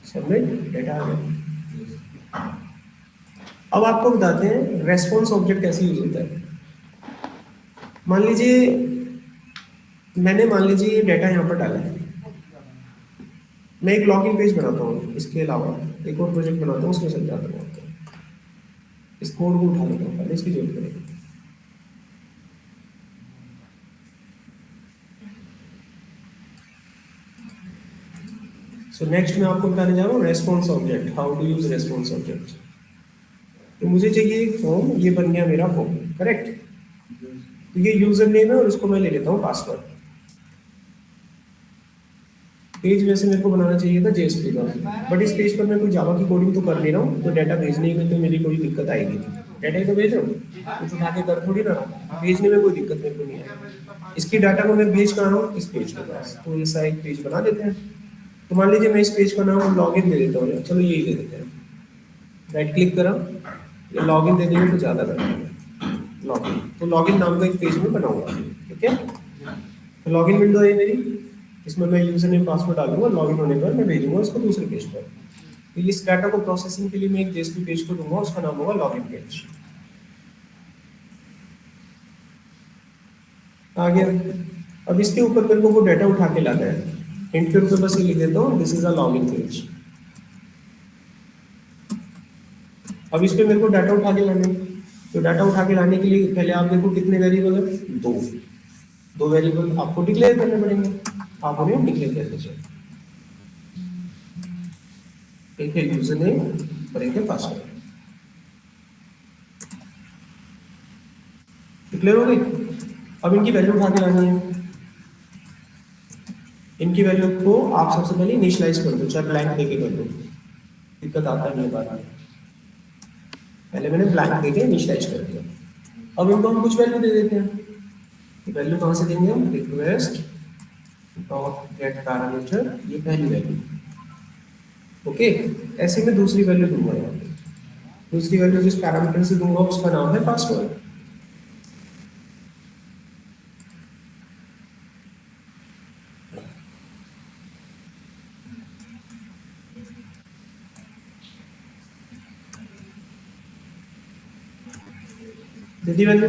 सबमिट, डेटा आ गया। अब आपको बताते हैं रेस्पॉन्स ऑब्जेक्ट कैसे यूज होता है। मान लीजिए मैंने ये डेटा यहाँ पर डाला है, मैं एक लॉगिन पेज बनाता हूँ, इसके अलावा एक और प्रोजेक्ट बनाता हूँ, उसमें समझाता हूँ आपको। इस कोड को उठा लेता हूँ, पहले इसकी जरूरत पड़ेगी। सो नेक्स्ट मैं आपको बताने जा रहा हूँ response object, how to use response object. तो मुझे चाहिए एक फॉर्म, ये बन गया मेरा फॉर्म, करेक्ट। तो ये यूजर नेम है और उसको मैं ले लेता हूँ पासवर्ड। पेज वैसे मेरे को बनाना चाहिए था जेएसपी का, बट इस पेज पर मैं कोई जावा की कोडिंग तो कर नहीं रहा हूँ, तो डाटा भेजने में तो मेरी कोई दिक्कत आएगी नहीं। डाटा ही तो भेज रहा हूँ, कुछ उठा के कर थोड़ी ना, भेजने में कोई दिक्कत मेरे को नहीं है। इसकी डाटा को मैं भेज कहाँ रहा हूँ, इस पेज के पास। तो ऐसा एक पेज बना देते हैं। तो मान लीजिए मैं इस पेज का नाम लॉगिन दे देता हूँ, चलो यही दे देते हैं। राइट क्लिक करा, ये लॉगिन दे देंगे तो ज़्यादा बेटर है, लॉगिन। तो लॉगिन नाम का एक पेज में बनाऊंगा, ठीक है। तो लॉगिन विंडो है मेरी, इसमें मैं यूजर नेम पासवर्ड डालूंगा, लॉगिन होने पर मैं भेजूंगा इसको दूसरे पेज पर। तो इस डाटा को प्रोसेसिंग के लिए मैं एक जेएसपी पेज को दूंगा, उसका नाम होगा लॉगिन पेज। आ गया। अब इसके ऊपर मेरे को वो डाटा उठा के लाना है, इनके ऊपर बस ये लिख देता हूँ this is a login page. अब इस पे मेरे को डाटा उठा के लाना है, तो डाटा उठा के लाने के लिए पहले आप देखो कितने वेरिएबल है, दो वेरिएबल आपको डिक्लेयर करने पड़ेंगे, आप उन्हें डिक्लेयर कर दीजिए। एक है यूजर नेम और एक है पासवर्ड। डिक्लेयर हो गई। अब इनकी वैल्यू उठा के लानी है। इनकी वैल्यू को आप सबसे पहले इनिशियलाइज कर दो, चाहे ब्लैंक देके कर दो, दिक्कत आता नहीं है। पहले मैंने ब्लैंक देके इनिशियलाइज कर दिया। अब इनको हम कुछ वैल्यू दे देते हैं। वैल्यू कहाँ से देंगे हम, रिक्वेस्ट डॉट गेट पैरामीटर, ये पहली वैल्यू, ओके। ऐसे में दूसरी वैल्यू दूंगा यहाँ पे, दूसरी वैल्यू जिस पैरामीटर से दूंगा उसका नाम है पासवर्ड। दे दी वैल्यू।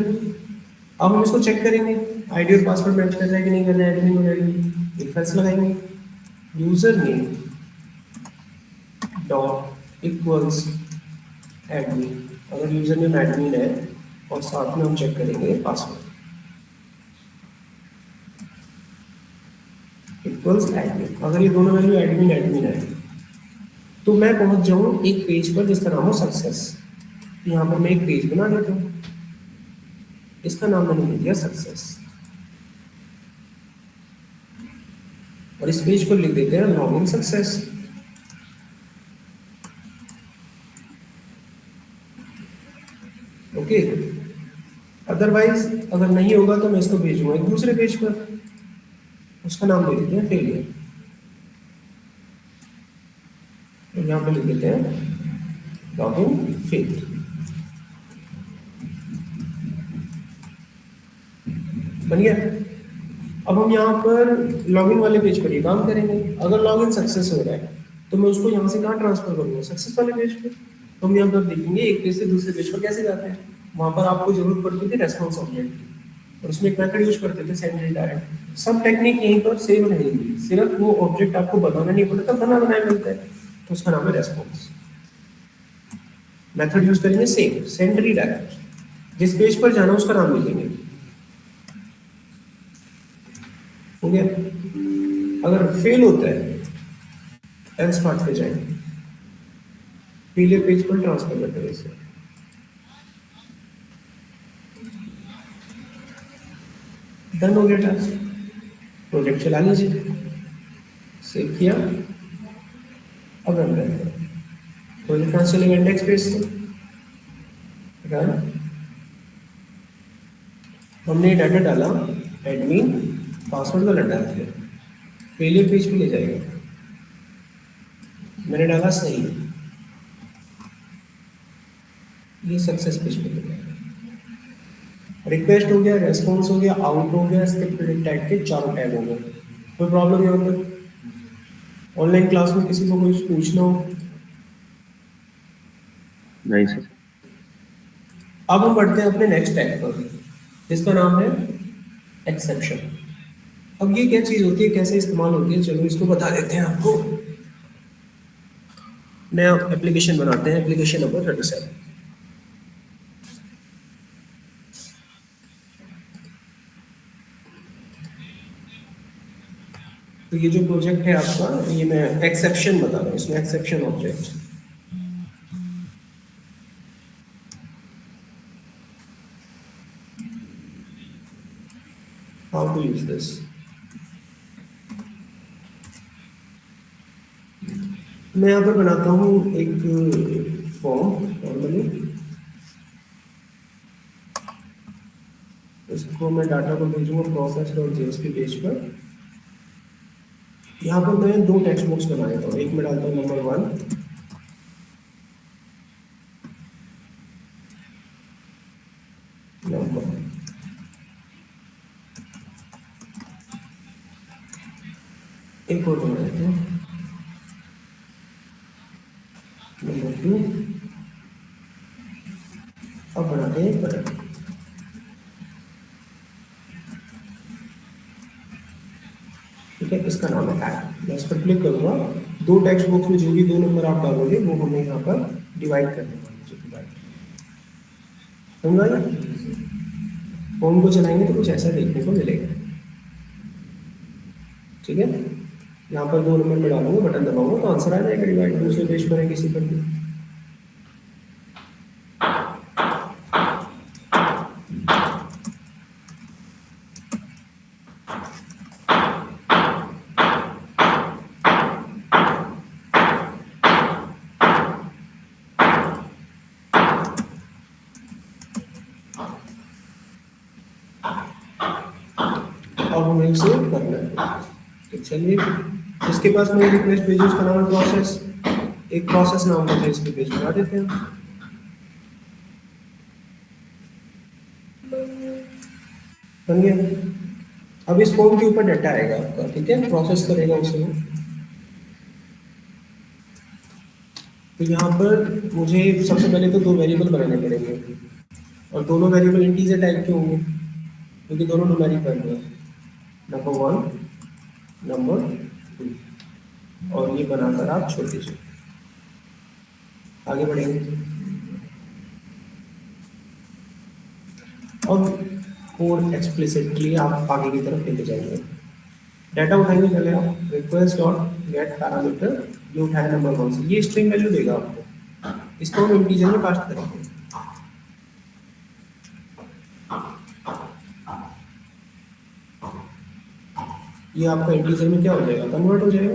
अब हम इसको चेक करेंगे आईडी और पासवर्ड मैच कर रहा है कि नहीं कर रहा है, एडमिन और एडमिन। एक फेल्स लगाएंगे, user name dot equals admin, अगर यूजर नेम एडमिन है, और साथ में हम चेक करेंगे पासवर्ड इक्वल्स एडमिन। अगर ये दोनों वैल्यू एडमिन एडमिन है तो मैं पहुंच जाऊं एक पेज पर जिसका नाम हो सक्सेस। यहाँ पर मैं एक पेज बना देता हूँ, इसका नाम मैंने दे दिया सक्सेस, और इस पेज को लिख देते हैं लॉगिन सक्सेस। ओके। अदरवाइज अगर नहीं होगा तो मैं इसको भेजूंगा एक दूसरे पेज पर, उसका नाम दे देते हैं फेलियर। तो यहाँ पे लिख देते हैं लॉगिन फेल। बन गया। अब हम यहाँ पर लॉगिन वाले पेज पर ये काम करेंगे। अगर लॉगिन सक्सेस हो रहा है तो मैं उसको यहाँ से कहाँ ट्रांसफर करूँगा, सक्सेस वाले पेज पे। तो हम यहाँ पर देखेंगे एक पेज से दूसरे पेज पर कैसे जाते हैं। वहाँ पर आपको जरूरत पड़ती थी रेस्पॉन्स ऑब्जेक्ट की, और उसमें एक मेथड यूज करते थे सेंड डायरेक्ट। सब टेक्निक यहीं पर सेम रहेगी, सिर्फ वो ऑब्जेक्ट आपको बनाना नहीं पड़ता, बना बनाया मिलता है, तो उसका नाम है रेस्पॉन्स। मेथड यूज करेंगे सेम, सेंड डायरेक्ट। जिस पेज पर जाना उसका नाम लिखेंगे, हो गया। अगर फेल होता है एल्स पार्ट पे जाएंगे, पीले पेज पर ट्रांसफर करते हैं इसे। डन हो गया टास्क, प्रोजेक्ट चला लीजिए, सेव किया। अब रन करते हैं, प्रोजेक्ट कहाँ चलेगा, इंडेक्स पेज से रन। हमने डाटा डाला, एडमिन पासवर्ड वाला डाल दिया, फेलियर पेज पे ले जाएगा। मैंने डाला सही, ये सक्सेस पेज पे गया। रिक्वेस्ट हो गया, रेस्पॉन्स हो गया, आउट हो गया, स्क्रिप्ट टैग के चारों टैग हो गए। कोई प्रॉब्लम यहाँ पर? ऑनलाइन क्लास में किसी को कुछ पूछना हो? नहीं सर। अब हम बढ़ते हैं अपने नेक्स्ट टैग पर, जिसका नाम है एक्सेप्शन। अब ये क्या चीज होती है, कैसे इस्तेमाल होती है, चलो इसको बता देते हैं आपको। नया एप्लीकेशन बनाते हैं, एप्लीकेशन नंबर 37। तो ये जो प्रोजेक्ट है आपका, ये मैं एक्सेप्शन बता रहा हूँ, इसमें exception object. How to use this. मैं यहाँ पर बनाता हूँ एक फॉर्म नॉर्मली, इसको मैं डाटा को भेजूंगा process.jsp पेज पर। यहाँ पर मैं दो टेक्स्ट बॉक्स बना देता हूँ, एक में डालता हूँ नंबर 1, नंबर, एक और बना देते हैं नंबर 2। अब बनाते हैं बटन। ठीक है, इसका नाम है ऐड। मैं इस पर क्लिक करूंगा, दो टेक्स्ट बॉक्स में जो भी दो नंबर आप डालोगे वो हमें यहाँ पर डिवाइड करने वाले, समझा ना? फॉर्म को चलाएंगे तो कुछ ऐसा देखने को मिलेगा। ठीक है, यहाँ पर दो नंबर में डालूंगा, बटन दबाऊंगा तो आंसर आ जाएगा डिवाइड। दूसरे पेज पर है किसी पर भी। और हमें इसे करना है। तो चलिए, इसके पास मैं रिक्वेस्ट भेजूँ, उसका नाम है प्रोसेस। एक प्रोसेस नाम का इस पे पेज बना देते हैं। बन गया। अब इस फॉर्म के ऊपर डाटा आएगा आपका, ठीक है, प्रोसेस करेगा उसे। तो यहाँ पर मुझे सबसे पहले तो दो वेरिएबल बनाने पड़ेंगे, और दोनों वेरिएबल इंटीजर टाइप के होंगे क्योंकि दोनों न्यूमेरिक वैल्यू है, नंबर 1, नंबर 2, और ये बनाकर आप छोटे से आगे बढ़ेंगे। और कोड एक्सप्लिसिटली आप आगे की तरफ लेके जाएंगे। डाटा उठाएंगे पहले आप, रिक्वेस्ट डॉट गेट पैरामीटर, ये उठाया नंबर 1 से, ये स्ट्रिंग वैल्यू देगा आपको, इसको हम इंटीजर में कास्ट करेंगे। ये आपका इंटीजर में क्या हो जाएगा, कन्वर्ट हो जाएगा।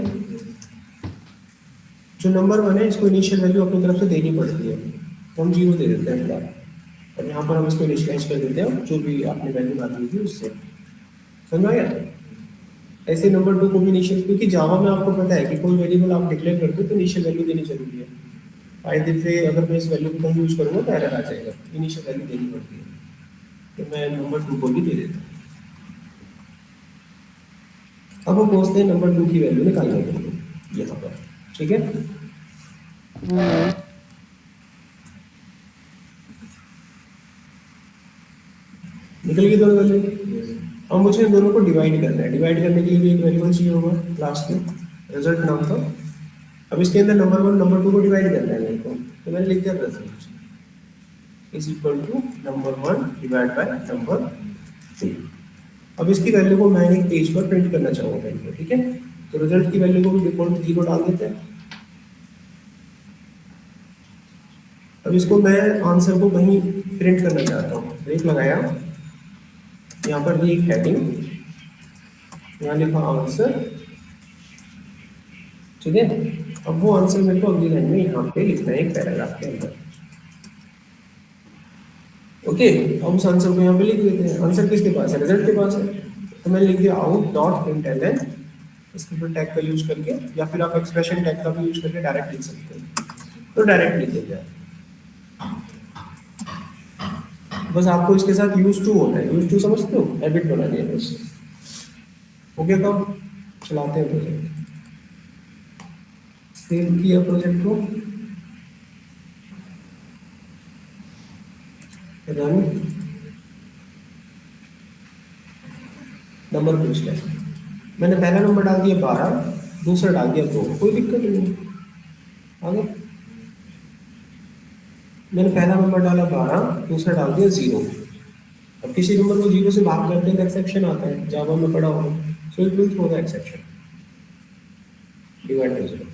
जो नंबर 1 है इसको इनिशियल वैल्यू अपनी तरफ से देनी पड़ती है, तो हम 0 दे देते हैं फिलहाल, और यहाँ पर हम इसको इनिशियलाइज कर देते हैं जो भी आपने वैल्यू डाली थी उससे। समझ आया? ऐसे नंबर 2 को भी इनिशियल, क्योंकि जावा में आपको पता है कि कोई वेरिएबल आप डिक्लेयर करते हो तो इनिशियल वैल्यू देनी जरूरी है। आई दफे अगर मैं इस वैल्यू को कहीं यूज करूँगा तो एरर आ जाएगा, इनिशियल वैल्यू देनी पड़ती है। तो मैं नंबर 2 को भी दे देता हूँ। अब हम पहुँचते हैं नंबर 2 की वैल्यू निकालने के लिए यहाँ पर, ठीक है। निकल गई दोनों वैल्यू। अब मुझे इन दोनों को डिवाइड करना है। डिवाइड करने के लिए भी एक वेरिएबल चाहिए होगा लास्ट में, रिजल्ट नाम का। अब इसके अंदर नंबर 1 नंबर 2 को डिवाइड करना है मेरे को, तो मैंने लिख दिया result is equal to number 1 divide by number 2। अब इसकी वैल्यू को मैं एक पेज पर प्रिंट करना चाहूँगा कहीं पर, ठीक है। तो रिजल्ट की वैल्यू को भी डिफॉल्ट 0 डाल देते हैं। अब इसको मैं आंसर को कहीं प्रिंट करना चाहता हूँ, ब्रेक लगाया, यहाँ पर ये एक हेडिंग, यहाँ लिखा आंसर, ठीक है। अब वो आंसर मेरे को अगली लाइन में यहाँ पे लिखना है एक पैराग्राफ के अंदर। ओके, अब उस आंसर को यहाँ पे लिख देते हैं। आंसर किसके पास है, रिजल्ट के पास है, तो मैंने लिख दिया out dot println script tag का यूज करके, या फिर आप एक्सप्रेशन टैग का भी यूज करके डायरेक्ट लिख सकते हैं, तो डायरेक्ट लिख देंगे। बस आपको इसके साथ यूज टू होना है, यूज टू समझते हो, हैबिट बनानी है बस। हो गया काम, चलाते हैं प्रोजेक्ट। सेव किया प्रोजेक्ट को, रन, नंबर पूछ लिया। मैंने पहला नंबर डाल दिया 12, दूसरा डाल दिया 2, कोई दिक्कत नहीं है। आगे मैंने पहला नंबर डाला 12, दूसरा डाल दिया 0। अब किसी नंबर को 0 से भाग करते हैं एक्सेप्शन आता है, जावा में पढ़ा होगा, so it will throw the exception divide by 0।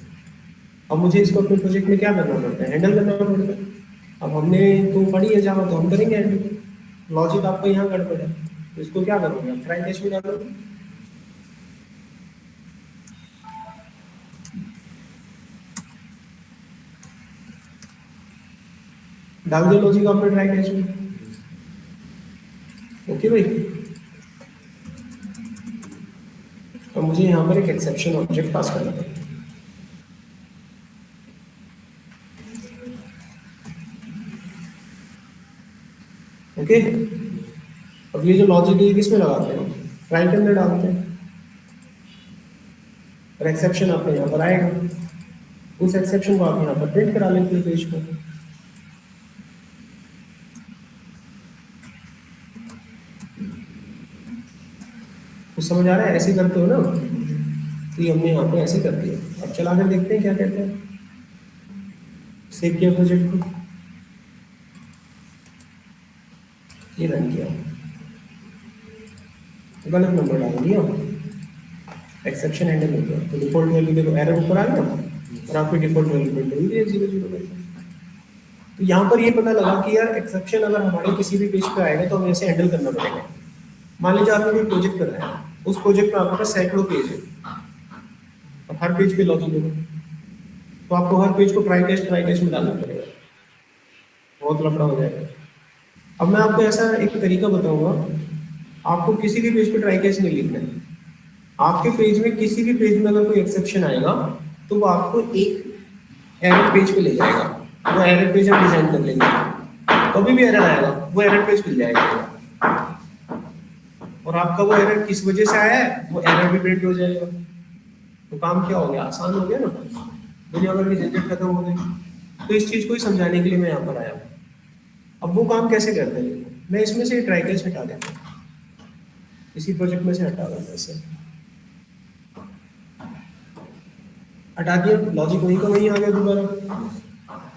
अब मुझे इसको अपने प्रोजेक्ट में क्या करना पड़ता है, हैंडल करना पड़ता है। अब हमने तो पढ़ी है जावा, तो हम करेंगे हैंडल। लॉजिक आपका यहाँ गड़बड़ है, तो इसको क्या करोगे आप, ट्राई कैच में डालोगे। डाल दिया लॉजिक आपने ट्राई कैच में, ओके भाई। अब मुझे यहाँ पर एक एक्सेप्शन ऑब्जेक्ट पास करना पड़ेगा। ओके, अब ये जो लॉजिक है किसमें लगाते हैं, ट्राई के अंदर डालते हैं, और एक्सेप्शन आपने यहाँ पर आएगा, उस एक्सेप्शन को आप यहाँ पर प्रिंट करा लेते हैं पेज पर। तो समझ आ रहा है, ऐसे करते हो ना, तो ये हमने यहाँ पे ऐसे कर दिया। अब चला कर देखते हैं क्या कहते हैं। सेव किया प्रोजेक्ट को, ये रन किया, गलत नंबर डाल दिया, एक्सेप्शन हैंडल हो गया, तो डिफॉल्ट वैल्यू देखो एरर ऊपर आ गया, और आपकी डिफॉल्ट वैल्यू प्रिंट हुई है 0 0 करके। तो यहाँ पर ये पता लगा कि यार एक्सेप्शन अगर हमारे किसी भी पेज पे आएगा तो हमें ऐसे हैंडल करना पड़ेगा। मान लीजिए आपने कोई प्रोजेक्ट कर रहा है, उस प्रोजेक्ट में आपके पास सैकड़ों पेज है, और हर पेज पे लॉजिक होगा, तो आपको हर पेज को ट्राई कैच में डालना पड़ेगा, बहुत लफड़ा हो जाएगा। अब मैं आपको ऐसा एक तरीका बताऊंगा, आपको किसी भी पेज पे ट्राई कैच नहीं लिखना है। आपके पेज में किसी भी पेज में अगर कोई एक्सेप्शन आएगा तो वो आपको एक एरर पेज पे ले जाएगा, वो एरर पेज हम डिजाइन कर लेंगे। कभी भी एरर आएगा वो एरर पेज मिल जाएगा, और आपका वो एरर किस वजह से आया है वो एरर भी प्रिंट हो जाएगा। तो काम क्या हो गया, आसान हो गया ना, दुनिया भर की झंझट खत्म हो गई। तो इस चीज को ही समझाने के लिए मैं यहाँ पर आया हूँ। अब वो काम कैसे करते हैं, मैं इसमें से ट्राई कैच हटा देता हूँ, इसी प्रोजेक्ट में से हटा देता हूँ, ऐसे हटा दिया, लॉजिक वहीं का वहीं आ गया दोबारा।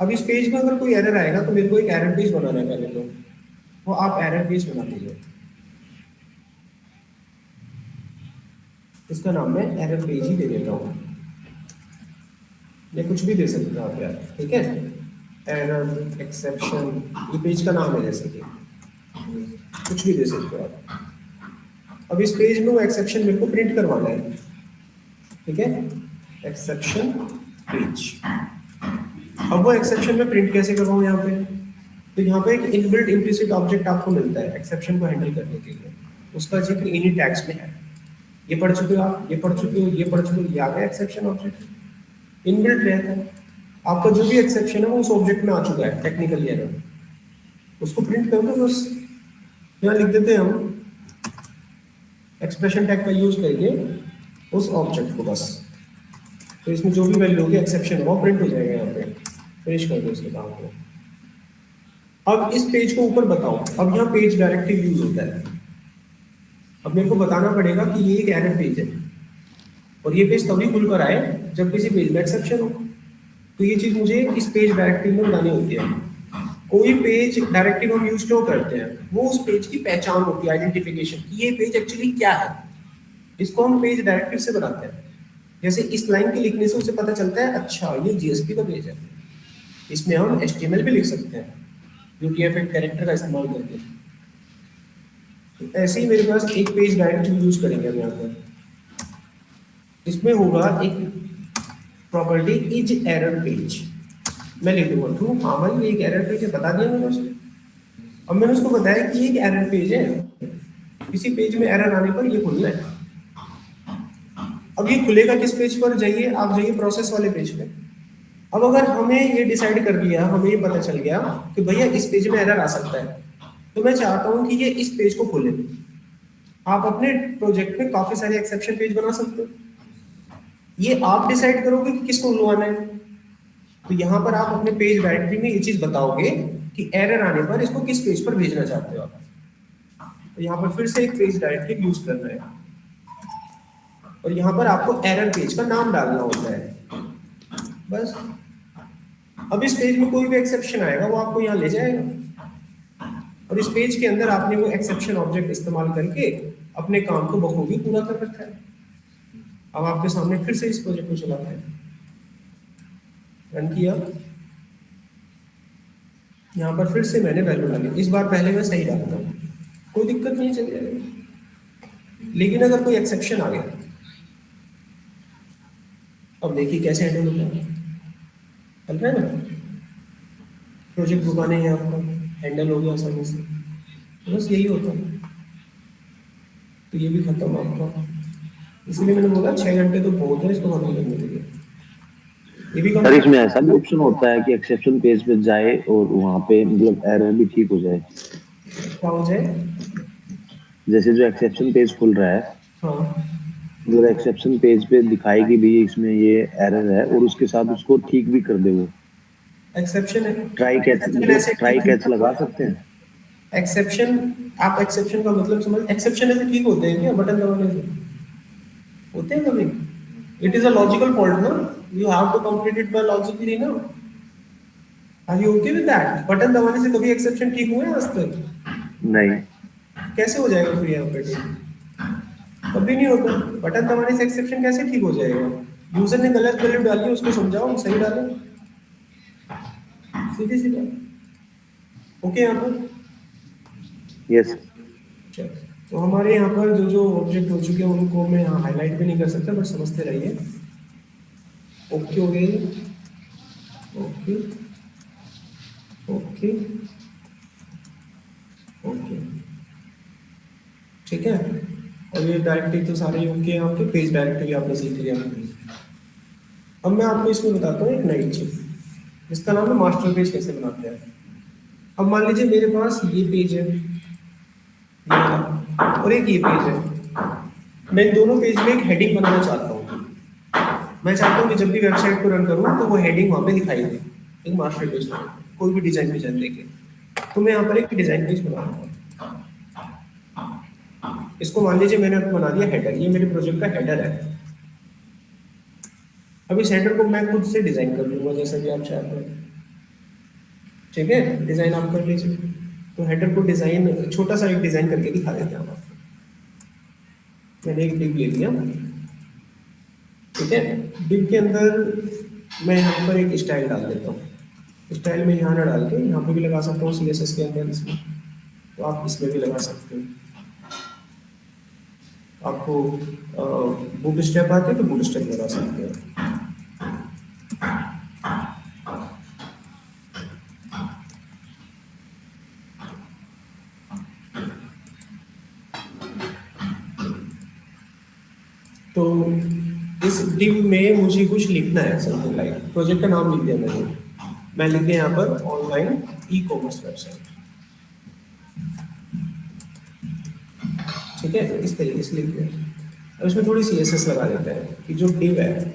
अब इस पेज में अगर कोई एरर आएगा तो मेरे को एक एरर पेज बनाना है पहले, तो वो आप एरर पेज बना दीजिए। इसका नाम मैं एरर पेज ही दे देता हूँ, या कुछ भी दे सकते हो आप यार, ठीक है। एरर एक्सेप्शन ये पेज का नाम है, जैसे कि कुछ भी दे सकते हो आप। अब इस पेज में वो एक्सेप्शन मेरे को प्रिंट करवाना है, ठीक है, एक्सेप्शन पेज। अब वो एक्सेप्शन में प्रिंट कैसे करवाऊँ यहाँ पे, तो यहाँ पे एक इनबिल्ट इम्प्लिसिट ऑब्जेक्ट आपको मिलता है एक्सेप्शन को हैंडल करने के लिए, उसका जिक्र इन्हीं टैग्स में है। ये पढ़ चुके हो आप, ये पढ़ चुके हो, ये पढ़ चुके हो, ये आ गया एक्सेप्शन ऑब्जेक्ट इनबिल्ट रहता है। आपका जो भी एक्सेप्शन है वो उस ऑब्जेक्ट में आ चुका है, टेक्निकल एरर, उसको प्रिंट करके बस यहाँ लिख देते हैं हम एक्सप्रेशन टैग का यूज करके उस ऑब्जेक्ट को बस। तो इसमें जो भी वैल्यू होगी एक्सेप्शन वो प्रिंट हो जाएगा, यहाँ पे फिनिश कर दो इसके काम को। अब इस पेज को ऊपर बताओ, अब यहाँ पेज डायरेक्टिव यूज होता है। अब मेरे को बताना पड़ेगा कि ये एक एरर पेज है, और ये पेज तभी खुलकर आए जब किसी पेज में एक्सेप्शन हो। तो ये चीज मुझे इस पेज डायरेक्टिव में बनानी होती है। कोई पेज डायरेक्टिव हम यूज क्यों करते हैं, वो उस पेज की पहचान होती है, आइडेंटिफिकेशन कि ये पेज एक्चुअली क्या है, इसको हम पेज डायरेक्टिव से बनाते हैं। जैसे इस लाइन के लिखने से उसे पता चलता है अच्छा ये जीएसपी का पेज है, इसमें हम एचटीएमएल भी लिख सकते हैं यूटीएफ-8 कैरेक्टर का इस्तेमाल करके। तो ऐसे ही मेरे पास एक पेज डायरेक्टिव यूज करेंगे हम यहाँ पर। इसमें होगा एक प्रॉपर्टी इज एरर पेज, मैं लिख दूंगा ट्रू, हाँ भाई ये एक एरर पेज है, बता दिया मैंने उसको। अब मैंने उसको बताया कि ये एक एरर पेज है, किसी पेज में एरर आने पर ये खुलना है। अब ये खुलेगा किस पेज पर, जाइए आप जाइए प्रोसेस वाले पेज पे। अब अगर हमें ये डिसाइड कर लिया, हमें ये पता चल गया कि भैया इस पेज में एरर आ सकता है, तो मैं चाहता हूँ कि ये इस पेज को खोले। आप अपने प्रोजेक्ट में काफी सारे एक्सेप्शन पेज बना सकते हो, ये आप डिसाइड करोगे कि किसको खुलवाना है। तो यहाँ पर आप अपने पेज डायरेक्टरी में ये चीज बताओगे कि एरर आने पर इसको किस पेज पर भेजना चाहते हो आप। तो यहाँ पर फिर से एक पेज डायरेक्टरी यूज करना है, और यहाँ पर आपको एरर पेज का नाम डालना होता है, बस। अब इस पेज में कोई भी एक्सेप्शन आएगा वो आपको यहाँ ले जाएगा, और इस पेज के अंदर आपने वो एक्सेप्शन ऑब्जेक्ट इस्तेमाल करके अपने काम को बखूबी पूरा कर रखा है। अब आपके सामने फिर से इस प्रोजेक्ट को चलाते हैं, रन किया, यहाँ पर फिर से मैंने वैल्यू डाली, इस बार पहले मैं सही डालता हूँ, कोई दिक्कत नहीं, चल जाएगा। लेकिन अगर कोई एक्सेप्शन आ गया, अब देखिए कैसे हैंडल होता है, चल रहा है ना, प्रोजेक्ट रुकाने हैं आपका, हैंडल हो गया आसानी से, तो बस यही होता है। तो ये भी खत्म आपका, इसलिए मैंने बोला 6 घंटे तो बहुत है इसको खत्म करने के लिए। ये भी सर इसमें ऐसा भी ऑप्शन होता है कि एक्सेप्शन पेज पे जाए और वहाँ पे मतलब एरर भी ठीक हो जाए? क्या हो जाए? जैसे जो एक्सेप्शन पेज खुल रहा है, हाँ, जो एक्सेप्शन पेज पे दिखाई कि भी इसमें ये एरर है, और उसके साथ उसको ठीक भी कर दे वो एक्सेप्शन है, ट्राई कैच लगा सकते हैं। एक्सेप्शन, आप एक्सेप्शन का मतलब समझ, एक्सेप्शन ऐसे ठीक होते हैं क्या बटन दबाने से? होते हैं कभी? It is a logical fault ना, you have to complete it by logically ना। Are you okay with that? Button दबाने से कभी एक्सेप्शन ठीक हुए हैं आज तक? नहीं। कैसे हो जाएगा फिर यहाँ पे ठीक? कभी नहीं होता। बटन दबाने से एक्सेप्शन कैसे ठीक हो जाएगा? यूजर ने गलत वैल्यू डाली, उसको समझाओ सही डाले, सीधी सी बात। ओके यहाँ पर? यस। चलो, तो हमारे यहाँ पर जो जो ऑब्जेक्ट हो चुके हैं उनको मैं यहाँ हाईलाइट भी नहीं कर सकता, बट समझते रहिए। ओके हो गए, ओके ओके ओके, ठीक है। और ये डायरेक्टरी तो सारे ही ओके हैं आपके, पेज डायरेक्टरी आपने सीख लिया। अब मैं आपको इसमें बताता हूँ एक नई चीज, जिसका नाम है मास्टर पेज कैसे बनाते हैं। अब मान लीजिए मेरे पास ये पेज है, ये वाला, और एक ये पेज है। मैं इन दोनों पेज में एक हेडिंग बनाना चाहता हूँ। मैं चाहता हूँ कि जब भी वेबसाइट को रन करूँ तो वो हेडिंग वहाँ पे दिखाई दे, एक मास्टर पेज में, कोई भी डिजाइन देके। तो मैं यहाँ पर एक डिजाइन पेज बनाऊंगा। इसको मान लीजिए मैंने बना दिया हेडर, ये मेरे प्रोजेक्ट का हेडर है। अब इस हेडर को मैं खुद से डिजाइन कर लूंगा जैसा कि आप चाहते हैं, ठीक है। डिजाइन आप कर लीजिए। तो हेडर को डिजाइन, छोटा सा एक डिजाइन करके दिखा देते हैं आपको। मैंने एक डिव ले लिया, ठीक है। डिव के अंदर मैं यहाँ पर एक स्टाइल डाल देता हूँ। स्टाइल में यहाँ ना डाल के यहाँ पे भी लगा सकता हूँ CSS के अंदर, इसमें तो आप इसमें भी लगा सकते हो। आपको बूट स्टेप आते हैं तो बूट स्टेप लगा सकते हो। तो इस डिव में मुझे कुछ लिखना है, समथिंग लाइक, प्रोजेक्ट का नाम लिख दिया मैं लिख दिया यहाँ पर ऑनलाइन ई-कॉमर्स वेबसाइट, ठीक है। इस तरीके से लिख दिया। अब इसमें थोड़ी CSS लगा देते हैं कि जो डिव है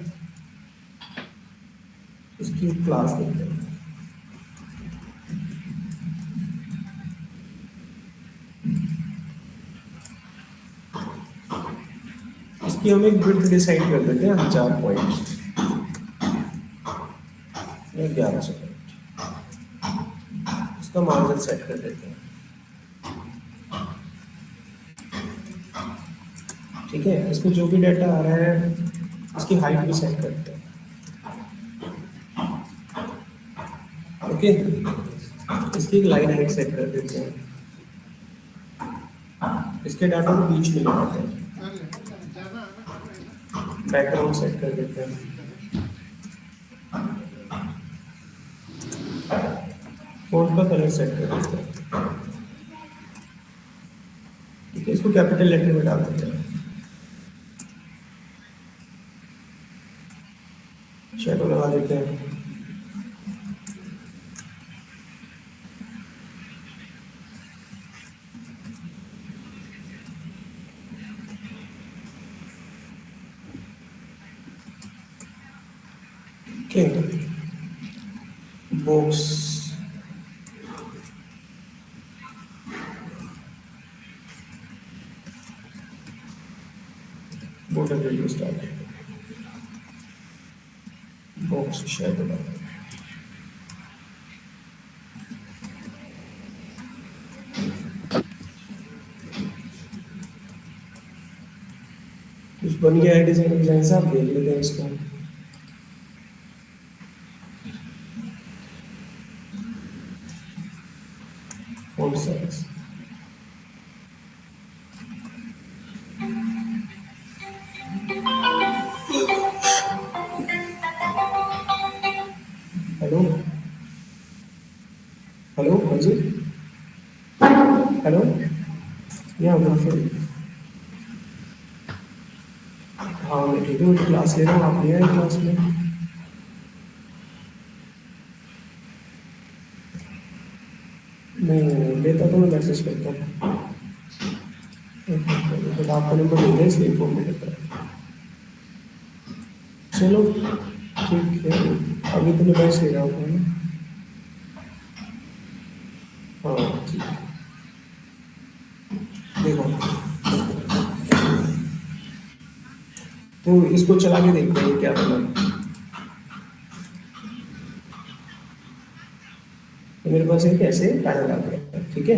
इसकी क्लास देते हैं। इसकी हम एक विड्थ डिसाइड कर देते हैं 1000 पॉइंट, 1100 पॉइंट। इसका मार्जिन सेट कर देते हैं, ठीक है। इसमें जो भी डाटा आ रहा है इसकी हाइट भी सेट करते हैं, ओके। इसकी एक लाइन हाइट सेट कर देते हैं, इसके डाटा को बीच में लगाते हैं, बैकग्राउंड सेट कर देते हैं, फ़ॉन्ट का कलर सेट कर देते हैं, ठीक है। इसको कैपिटल लेटर में डाल देते हैं, okay, box border value start box shadow कुछ बन गया है डिजाइन डिजाइन से, आप देख लेते हैं इसको। फॉन्ट साइज हेलो हेलो, हाँ जी, हेलो, या फिर हाँ मैं ठीक हूँ, मैं तो क्लास ले रहा हूँ, आप नहीं आए क्लास में। नहीं लेता तो मैं मैसेज करता हूँ, बट आपका नंबर नहीं है इसलिए फोन नहीं करता। चलो ठीक है, अभी तो मैं बैच ले रहा हूँ ना। हाँ ठीक है, देखो तो इसको चला के देखते हैं क्या बना। तो मेरे पास एक ऐसे पैनल आ गया, ठीक है।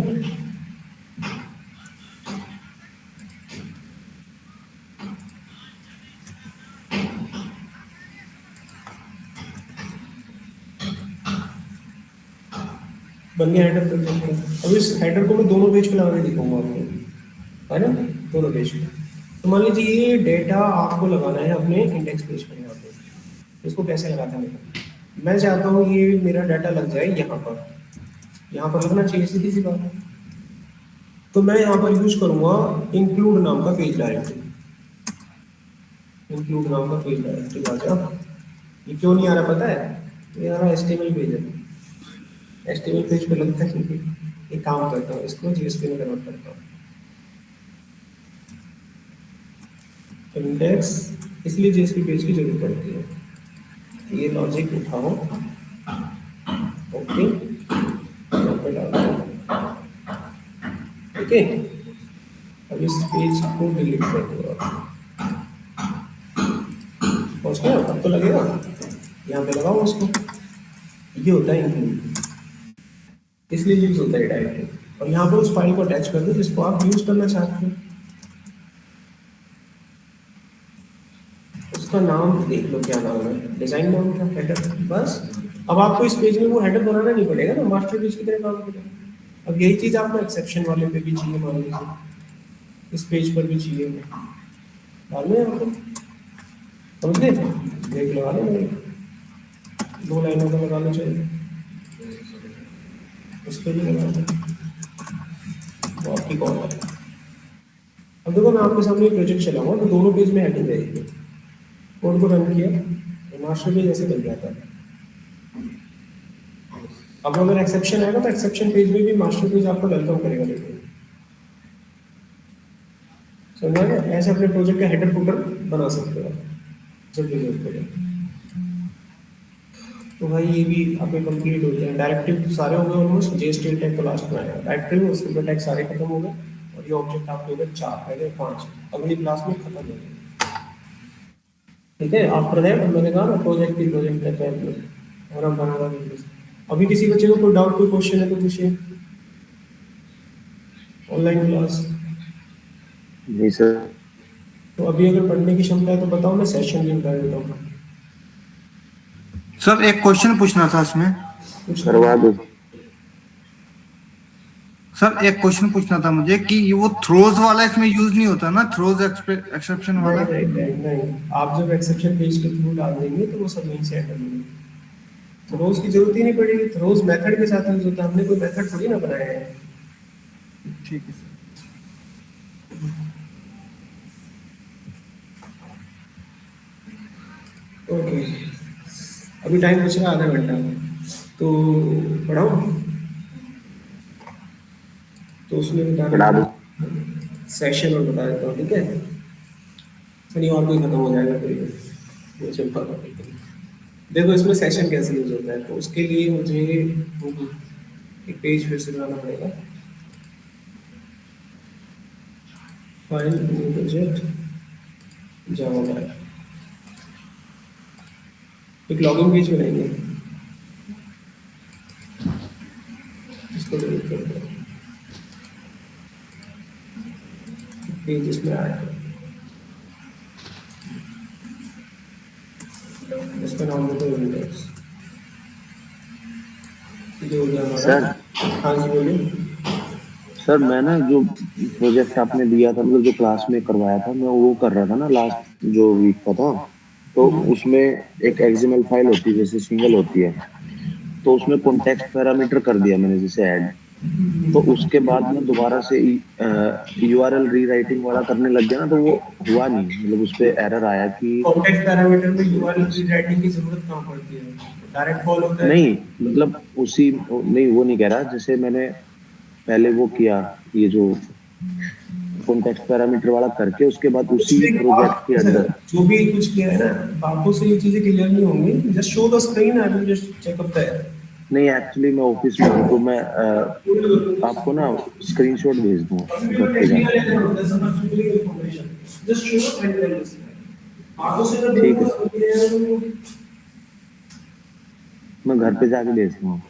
बन गया हेडर प्रोजेक्ट। अब इस हेडर को मैं दोनों पेज पे लगा के दिखाऊंगा आपको, है ना, दोनों पेज पे। तो मान लीजिए ये डेटा आपको लगाना है अपने इंडेक्स पेज पर यहाँ पे। इसको कैसे लगाते हैं देखो, मैं चाहता हूँ ये मेरा डाटा लग जाए यहाँ पर लगना चाहिए, सीधी सी बात है। तो मैं यहाँ पर यूज करूंगा इंक्लूड नाम का पेज डायरेक्टरी। इंक्लूड नाम का पेज डायरेक्टरी आ जा। ये क्यों नहीं आ रहा पता है, ये हमारा एचटीएमएल पेज है। एचटीएमएल पेज पे लगता है कि एक काम करता हूँ, इसको जेएसपी में कन्वर्ट करता हूँ। इंडेक्स इसलिए जेएसपी पेज की जरूरत पड़ती है। ये लॉजिक उठाओ, ओके, यहाँ पे डाल दो, ओके। अब इस पेज को डिलीट कर दो, पहुंच गया, अब तो लगेगा, यहाँ पे लगाओ उसको। ये होता है इंक्लूड, इसलिए यूज होता है डायरेक्टली। और यहाँ पर उस फाइल को अटैच कर दो जिसको आप यूज करना चाहते हो। उसका नाम देख लो, क्या नाम है, डिजाइन नाम का हेडर, बस। अब आपको इस पेज में वो हेडर बनाना नहीं पड़ेगा ना, मास्टर पेज की तरह काम करेगा। अब यही चीज आपको एक्सेप्शन वाले पे भी चाहिए, मान लीजिए इस पेज पर भी चाहिए, डालना है आपको, समझ गए, देख लगा लो, दो लाइनों का लगाना चाहिए, उस पर भी लगा दो, वो आपकी कॉल है। अब देखो मैं आपके सामने प्रोजेक्ट चलाऊंगा तो दोनों पेज में हेडिंग रहेगी। कोड को रन किया तो मास्टर पेज ऐसे बन जाता है। अब अगर एक्सेप्शन आएगा तो एक्सेप्शन पेज में भी मास्टर पेज आपको वेलकम करेगा। लेकिन समझा ना, ऐसे अपने प्रोजेक्ट का हेडर फुटर बना सकते हो जब भी जरूरत पड़े। तो भाई ये भी आपके कंप्लीट होते हैं। डायरेक्टिव सारे हो गए ऑलमोस्ट, जेएसटी टैग तो लास्ट में आएगा। डायरेक्टिव उसके ऊपर टैग सारे खत्म हो गए और ये ऑब्जेक्ट आपके हो गए 4, पहले 5, अगली क्लास में खत्म हो गए, ठीक है। आफ्टर दैट मैंने कहा ना प्रोजेक्ट है और हम बना रहे। अभी किसी बच्चे को कोई डाउट, कोई क्वेश्चन है तो पूछिए, ऑनलाइन क्लास। नहीं सर। तो अभी अगर पढ़ने की क्षमता है तो बताओ, मैं सेशन लिंक कर देता हूँ। सर एक क्वेश्चन पूछना था इसमें। करवा दो सर एक क्वेश्चन पूछना था मुझे कि ये वो थ्रोज वाला इसमें यूज नहीं होता ना, थ्रोज एक्सेप्शन वाला। नहीं, आप जब एक्सेप्शन पेज के थ्रू डाल देंगे तो वो सब यहीं से हैंडल होंगे, तो रोज की जरूरत ही नहीं पड़ेगी। तो रोज मेथड के साथ यूज होता है, हमने कोई मेथड थोड़ी ना बनाया है। ठीक है सर। ओके, अभी टाइम बच रहा है आधा घंटा, तो पढ़ाओ। तो उसमें पढ़ा बताना दो। सेशन और बता देता हूँ, ठीक है। नहीं और कोई खत्म हो जाएगा, कोई वो सिंपल टॉपिक है। देखो इसमें सेशन कैसे यूज होता है, तो उसके लिए मुझे एक पेज फिर से बनाना पड़ेगा। फाइल न्यू प्रोजेक्ट जावा, एक लॉगिन पेज बनाएंगे, इसको डिलीट कर दो, पेज इसमें ऐड कर, इसका नाम देते हैं इंडेक्स। ये हो गया हमारा। सर हाँ जी बोलिए। सर मैं ना जो प्रोजेक्ट आपने दिया था, मतलब जो क्लास में करवाया था, मैं वो कर रहा था ना लास्ट जो वीक का था, तो उसमें एक एक्सएमएल फाइल होती है जैसे सिंगल होती है, तो उसमें कॉन्टेक्स्ट पैरामीटर कर दिया मैंने जैसे ऐड, तो उसके बाद मैं दोबारा से यूआरएल रीराइटिंग वाला करने लग गया ना, तो वो हुआ नहीं, मतलब उस पे एरर आया कि कॉन्टेक्स्ट पैरामीटर में यूआरएल रीराइटिंग की जरूरत कहाँ पड़ती है, डायरेक्ट कॉल होता है। नहीं, मतलब उसी नहीं, वो नहीं कह रहा, जैसे मैंने पहले वो किया, ये जो कॉन्टेक्स्ट पैरामीटर वाला करके उसके बाद उसी प्रोजेक्ट के अंदर। जो भी कुछ किया है ना, बातों से ये चीजें क्लियर नहीं होंगी, just show the screen, I will just check up that. नहीं एक्चुअली मैं ऑफिस में हूँ, तो मैं आपको ना स्क्रीनशॉट भेज दूंगा घर पे जाके। जस्ट शो एंड बातों से जब ठीक है, बोलूंगा मैं घर पे जाके भेज दूंगा।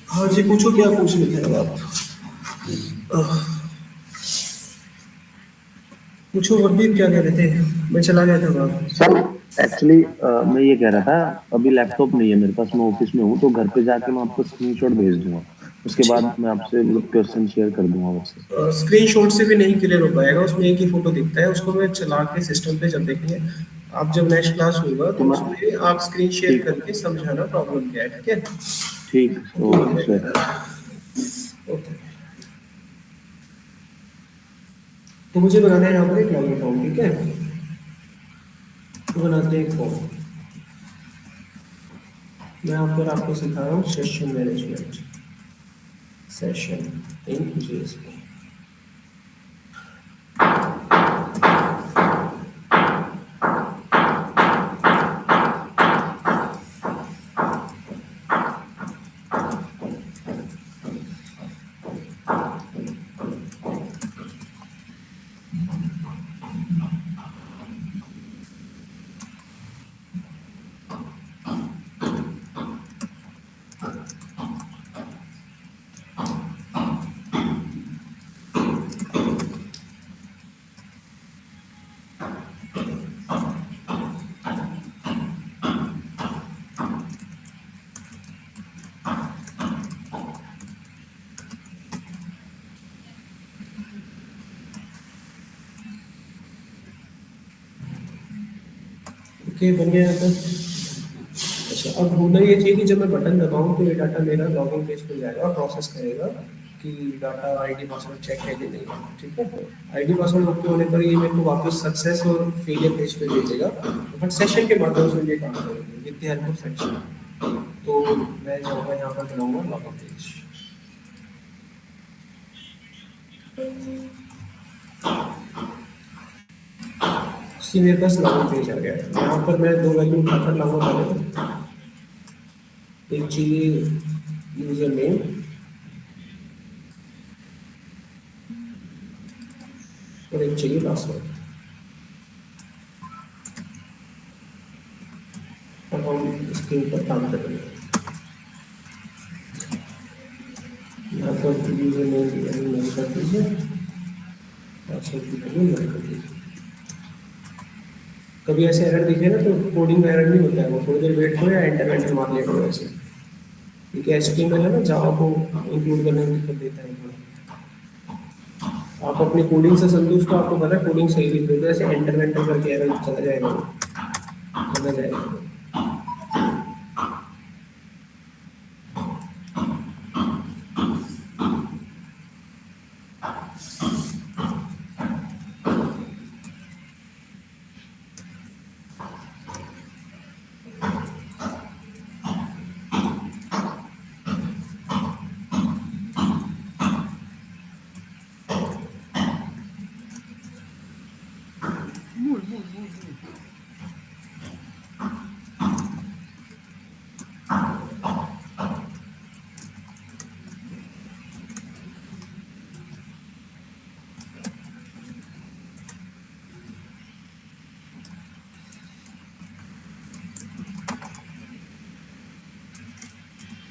हाँ जी पूछो, क्या पूछ रहे थे अब आप? पूछो वर्दीप, क्या कह रहे थे? मैं चला गया था बाहर। सर एक्चुअली मैं ये कह रहा था, अभी लैपटॉप नहीं है मेरे पास, मैं ऑफिस में हूँ, तो घर पे जाके मैं आपको स्क्रीनशॉट भेज दूंगा, उसके बाद मैं आपसे मतलब क्वेश्चन शेयर कर दूंगा आपसे। स्क्रीनशॉट से भी नहीं क्लियर हो पाएगा, उसमें एक ही फोटो दिखता है, उसको मैं चला के सिस्टम पे जब देखेंगे, आप जब नेक्स्ट क्लास होगा तो तो मैं उसमें आप स्क्रीन शेयर ठीक करके समझाना प्रॉब्लम क्या है, ठीक है? ठीक ओके सर। ओके, तो मुझे बनाना है यहाँ पर एक लॉगिन फॉर्म, ठीक है? तो बनाते हैं एक फॉर्म, मैं यहाँ पर आपको सिखा रहा हूँ session management, session in JSP. Okay, बन गया यहाँ पर। अच्छा, अब होना ये चाहिए कि जब मैं बटन दबाऊं तो ये डाटा मेरा लॉगिन पेज पर जाएगा और प्रोसेस करेगा कि डाटा आईडी पासवर्ड चेक है कि नहीं, ठीक है? आईडी पासवर्ड ओके होने पर ये मेरे को वापस सक्सेस और फेलियर पेज पे भेजेगा, बट सेशन के माध्यम से ये काम करेंगे with the help of session. तो मैं जाऊँगा यहाँ पर बनाऊँगा लॉगिन पेज। सी मेरे पास लॉगिन पेज आ गया है। यहाँ पर मैं 2 वैल्यू उठाकर लाऊंगा पहले। एक चाहिए यूजर नेम और एक चाहिए पासवर्ड। अब हम इसके ऊपर काम करेंगे। यहाँ पर यूजर नेम मेल कर दीजिए, पासवर्ड की वैल्यू मेल कर दीजिए। कभी ऐसे एरर दिखे ना तो कोडिंग में एरर नहीं होता है, वो थोड़ी देर वेट करो या एंटर एंटर मार लिया करो ऐसे, क्योंकि HTML है ना, जावा को इंक्लूड करने में दिक्कत देता है थोड़ा। आप अपनी कोडिंग से संतुष्ट हो, आपको पता है कोडिंग सही लिख रहे हो, ऐसे एंटर एंटर करके एरर चला जाएगा, वो चला जाएगा।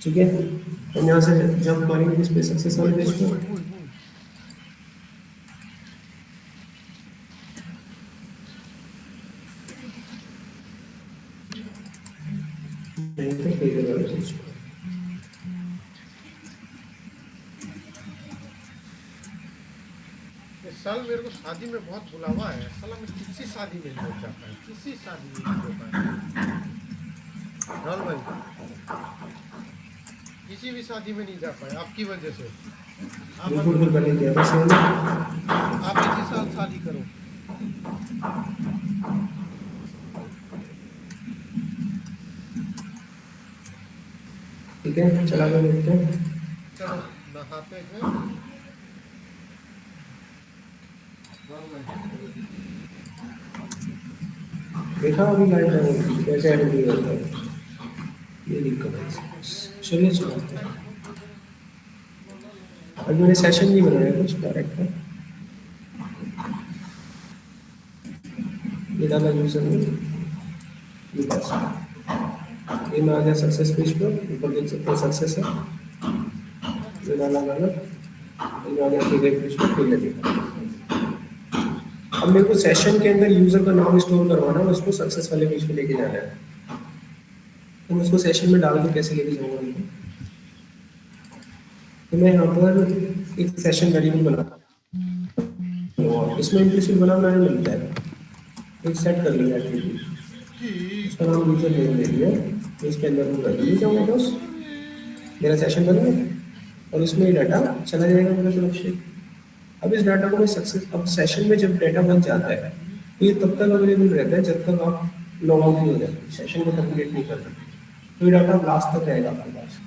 ठीक है, हम यहाँ से जंप करेंगे इस पे सक्सेस वाले पेज पे। नहीं तो फेलियर वाले पेज पे। इस साल मेरे को शादी में बहुत बुलावा है, साला मैं किसी शादी में नहीं जा पाया, किसी शादी में नहीं जा पाया। राहुल भाई किसी भी शादी में नहीं जा पाया आपकी वजह से। बिल्कुल भी बने गया बस ये ना। आप इसी साल शादी करो। ठीक है, चला गया देखते हैं। चलो नहाते हैं। देखा अभी लाइट है कैसे एडिट होता है, ये दिक्कत है। चलिए चलाते हैं। अब मैंने सेशन नहीं बनाया कुछ करेक्ट है, ये डाला यूजर ने, ये पासवर्ड, ये मैं आ गया सक्सेस पेज पर, ऊपर देख सकते हैं सक्सेस है, ये डाला गलत, ये आ गया फेलियर पेज पर, फेलियर दिखा। अब मेरे को सेशन के अंदर यूजर का नाम स्टोर करवाना है, उसको सक्सेस वाले पेज पे लेके जाना है, तो मैं उसको सेशन में डाल के कैसे लेके जाऊंगा उनको? तो मैं यहाँ पर एक सेशन वेरिएबल बना, इसमें इम्प्लिसिट बना मैंने मिलता है, एक सेट कर लिया एट्रीब्यूट, उसका नाम यूजर नेम ले लिया, तो इसके अंदर मैं वैल्यू जाऊँगा, बस मेरा सेशन बन गया और इसमें डाटा चला जाएगा मेरा सुरक्षित। अब इस डाटा को मैं सक्सेस, अब सेशन में जब डाटा बन जाता है तो ये तब तक अवेलेबल रहता है जब तक आप लॉग आउट नहीं हो जाते, सेशन को कंप्लीट नहीं कर सकते, तो ये डाटा लास्ट तक रहेगा आपके पास।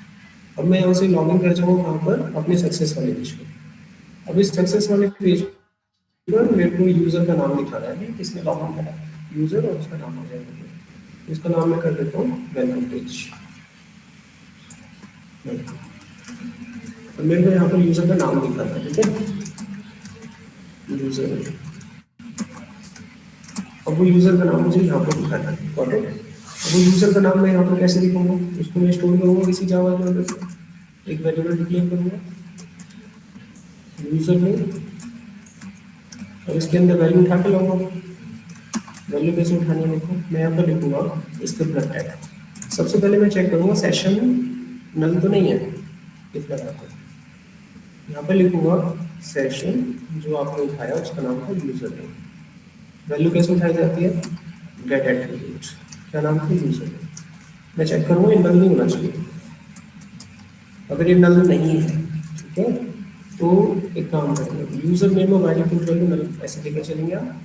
अब मैं यहाँ से लॉग इन कर जाऊँगा कहाँ पर, अपने सक्सेस वाले पेज पर। अब इस सक्सेस वाले पेज पर मेरे को यूजर का नाम लिखाना है, किसने लॉग इन करा, यूजर, और उसका नाम आ जाएगा। इसका नाम मैं कर देता हूँ वेलकम पेज। मेरे को यहाँ पर यूजर का नाम लिखाना है, ठीक है, यूजर। अब वो यूजर का नाम मुझे यहाँ पर लिखाना है, गॉट इट। अब वो यूजर का नाम मैं यहाँ पर कैसे लिखूंगा, उसको मैं स्टोर करूंगा किसी जावा के अंदर से, एक वेरिएबल डिक्लेयर करूंगा यूजर नेम, और इसके अंदर वैल्यू उठा के लाऊंगा। वैल्यू कैसे उठानी है देखो, मैं यहाँ पर लिखूंगा इसके ब्लड टैग। सबसे पहले मैं चेक करूंगा सेशन नल तो नहीं है, कितना रहता है, यहाँ पर लिखूंगा सेशन जो आपने उठाया उसका नाम था यूजर नेम। वैल्यू कैसे उठाई जाती है, गेट एट्रीब्यूट, क्या नाम था, यूजर नेम। मैं चेक करूंगा ये नल नहीं होना चाहिए, अगर ये नल नहीं है, ठीक है, तो एक काम करेंगे, यूजर नेम और वैल्यू टू वैल्यू नल ऐसे लेकर चलेंगे आप।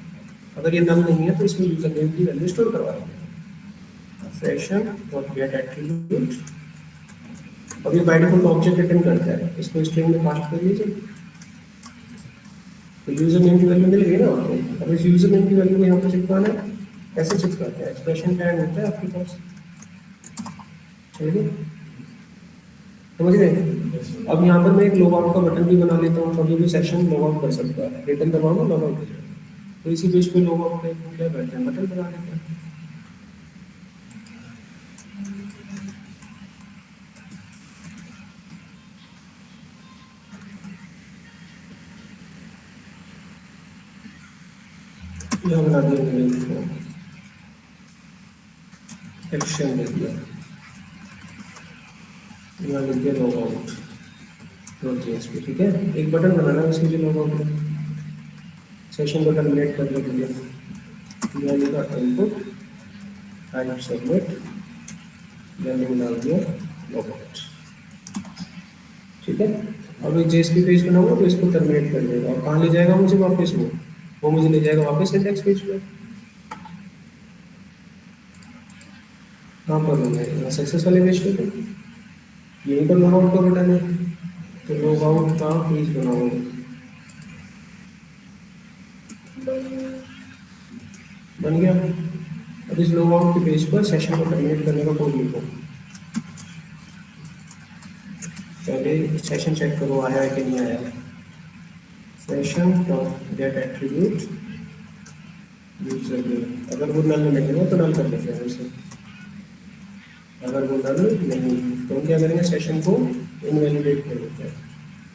अगर ये नल नहीं है तो इसमें यूजर नेम की वैल्यू स्टोर करवा देंगे, सेशन डॉट गेट एट्रीब्यूट अब ये बाय डिफॉल्ट ऑब्जेक्ट रिटर्न करता है, इसको स्ट्रिंग में पास कर लीजिए, तो यूजर नेम की वैल्यू मिल गई ना आपको। अब इस यूजर नेम की वैल्यू को यहाँ पर चिपकाना है, कैसे चिपकाते हैं, एक्सप्रेशन टैग होता है आपके पास, चलिए समझ गए। अब यहाँ पर मैं एक लॉग आउट का बटन भी बना लेता हूँ, कभी भी सेशन लॉग आउट कर सकता है, रिटर्न करवाऊंगा लॉग आउट हो जाएगा। तो इसी पेज पे लॉग आउट का क्या करते हैं, बटन बना लेते हैं। यहाँ बना दिया मैंने, एक्शन दे दिया, यहाँ लिख दिया लॉग आउट डॉट जेएसपी, ठीक है। एक बटन बनाना है उसके लिए लॉग आउट में, सेशन को टर्मिनेट करने के लिए यहाँ लिखा इनपुट टाइप सबमिट, मैंने डाल दिया लॉग आउट, ठीक है। अब एक जेएसपी पेज बनाऊंगा तो इसको टर्मिनेट कर देगा, और कहाँ ले जाएगा मुझे वापस, वो मुझे ले जाएगा वापस इंडेक्स पेज पे। कहाँ पर मैं सक्सेस वाले पेज पे, यहीं पर लॉग आउट का बटन है, तो लॉग आउट का पेज बनाओगे, बन गया। अब इस लॉग आउट के पेज पर सेशन को टर्मिनेट करने का कोड लिखो, पहले सेशन चेक करो आया है कि नहीं आया है। Session dot gate attribute user name, अगर वो नल में लगेगा तो नल कर लेते हैं उसे, अगर वो नल नहीं तो क्या करेंगे, सेशन को इनवैलिडेट कर देते हैं,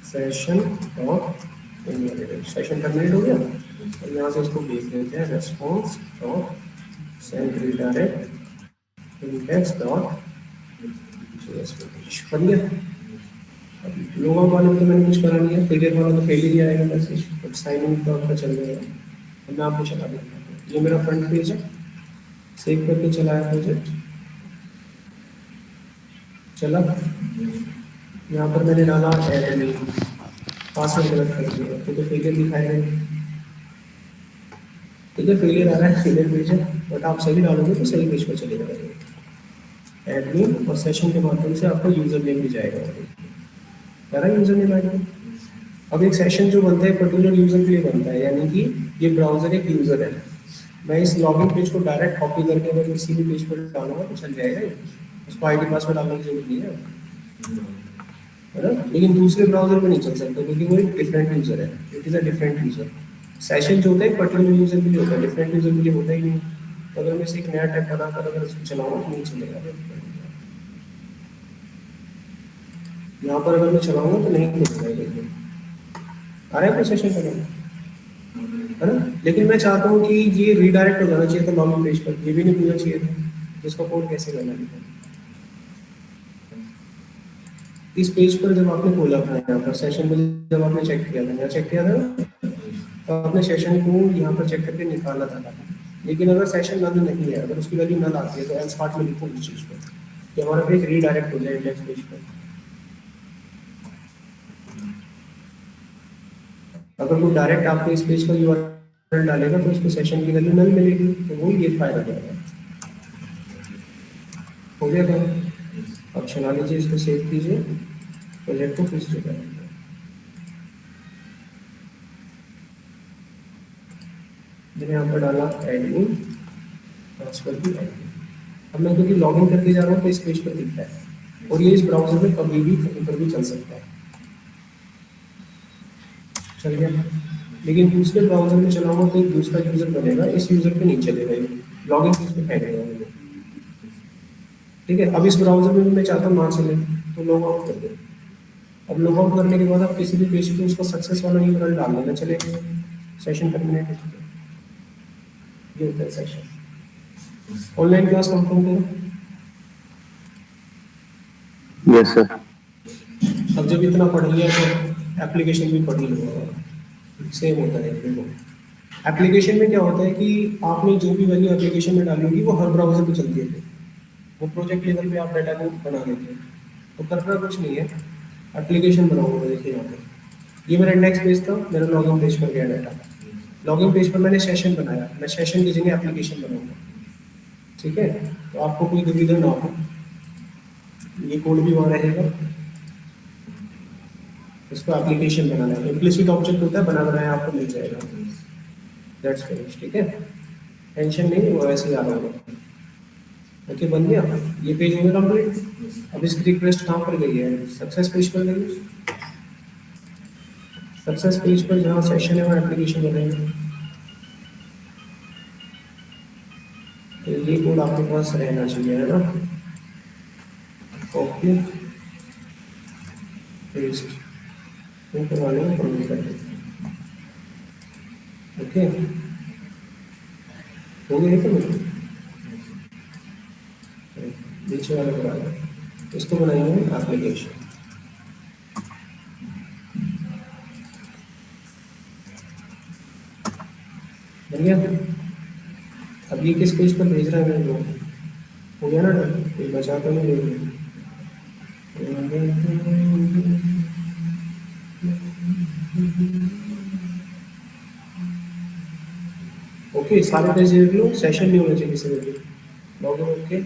session dot invalidate, session terminate हो गया। और यहाँ से उसको भेज देते हैं response dot send redirect index dot JSP, बन गया। लोग वाले में तो मैंने कुछ करा नहीं है, फेलियर वाला तो फेलियर ही आएगा मैसेज, बट साइन इन तो आपका चल जाएगा। अब मैं आपको चला देता हूँ, ये मेरा फ्रंट पेज है, सेव करके चलाया प्रोजेक्ट, चला। यहाँ पर मैंने डाला एडमिन, पासवर्ड गलत कर दिया तो फेलियर दिखाएगा, ठीक है। फेलियर आ रहा है, फेलियर पेज है, बट आप सही डालोगे तो सही पेज पर चले जाएगा एडमिन, और सेशन के माध्यम से आपका यूजर नेम भी जाएगा, यूजर नेम आएगा। अब एक सेशन जो बनता है पर्टिकुलर यूजर के लिए बनता है, यानी कि ये ब्राउजर एक यूजर है, मैं इस लॉगिन पेज को डायरेक्ट कॉपी करके अगर किसी भी पेज पर डालूंगा तो चल जाएगा, उसको आईडी पासवर्ड डालने की जरूरत नहीं है ना। लेकिन दूसरे ब्राउजर में नहीं चल सकता क्योंकि वो एक डिफरेंट यूजर है, it is a different user. Session जो होता है पर्टिकुलर यूजर के लिए होता है, डिफरेंट यूजर के लिए होता ही नहीं। तो अगर मैं इसे एक नया टैब बनाकर अगर उसको चलाऊंगा तो नहीं चलेगा, यहाँ पर अगर मैं चलाऊंगा तो नहीं खुलेगा, आ रहा है सेशन करना, है ना। लेकिन मैं चाहता हूँ कि ये रीडायरेक्ट हो जाना चाहिए था लॉगिन पेज पर, ये भी नहीं भूलना चाहिए था, जिसका कोड कैसे करना है। इस पेज पर जब आपने खोला था, यहाँ पर सेशन में जब आपने चेक किया था, यहाँ चेक किया था तो आपने सेशन को यहाँ पर चेक करके निकाला था। लेकिन अगर सेशन नल नहीं है, अगर उसकी वैल्यू नल आती है तो एल्स पार्ट में लिखो उस चीज पर कि हमारा पेज रीडायरेक्ट हो जाए इंडेक्स पेज पर। अगर वो डायरेक्ट आपको इस पेज का यूआरएल डालेगा तो उसको सेशन की वैल्यू नल मिलेगी, तो वो ये फायदा देगा। हो गया काम, अब चला लीजिए, इसको सेव कीजिए, प्रोजेक्ट को फिर से करेंगे। मैंने यहाँ पर डाला एडमिन, पासवर्ड भी एडमिन। अब मैं क्योंकि लॉगिन करके जा रहा हूँ तो इस पेज पर दिखता है, और ये इस ब्राउजर में कभी भी कहीं पर भी चल सकता है, चल गया। लेकिन दूसरे ब्राउजर में चलाऊंगा तो एक दूसरा यूजर बनेगा, इस यूजर पे नहीं चलेगा, लॉगिन पेज पे फेंकेगा मुझे, ठीक है। अब इस ब्राउजर में भी मैं चाहता हूँ ना चले तो लॉग आउट कर दे। अब लॉग आउट करने के बाद आप किसी भी पेज पे उसका सक्सेस वाला यूआरएल डाल देना, चलेगा, सेशन टर्मिनेट हो चुका है। ये होता है सेशन। ऑनलाइन क्लास कंफर्म करो। Yes sir. अब जब इतना पढ़ लिया तो एप्लीकेशन भी पढ़ ही लो, सेम होता है। देखो एप्लीकेशन में क्या होता है कि आपने जो भी वैल्यू एप्लीकेशन में डाली होगी वो हर ब्राउजर पे चलती है, वो प्रोजेक्ट लेवल पे आप डाटा को बना देते हैं। तो करना कुछ नहीं है, एप्लीकेशन बनाऊंगा। देखिए यहाँ पर ये मेरा इंडेक्स पेज था, मेरा लॉगिन पेज पर गया डाटा, लॉगिन पेज पर मैंने सेशन बनाया, मैं सेशन की जगह एप्लीकेशन बनाऊंगा, ठीक है। तो आपको कोई दुविधा ना हो, ये कोड भी वहाँ रहेगा, इसको एप्लीकेशन बनाना है, इम्प्लिसिट ऑब्जेक्ट होता है, बना बनाया आपको मिल जाएगा, दैट्स फिनिश, ठीक है, टेंशन नहीं, वो ऐसे ही आ रहा होगा। ओके, बन गया, ये पेज हो गया कंप्लीट। अब इसकी रिक्वेस्ट कहाँ पर गई है, सक्सेस पेज पर गई, सक्सेस पेज पर जहाँ सेशन है वहाँ एप्लीकेशन बनाएंगे। तो ये कोड आपके पास रहना चाहिए, है ना, कॉपी पेस्ट इनको वाले में कमेंट कर देते हैं। ओके, हो गया तो नीचे वाले बना दो, इसको बनाएंगे एप्लीकेशन। बन गया। अब ये किस पेज पर भेज रहा है मेरे को, हो गया ना, कोई बचा तो नहीं है। ओके, सारे पेज देख लो, सेशन नहीं होना चाहिए किसी में भी। Log in, okay,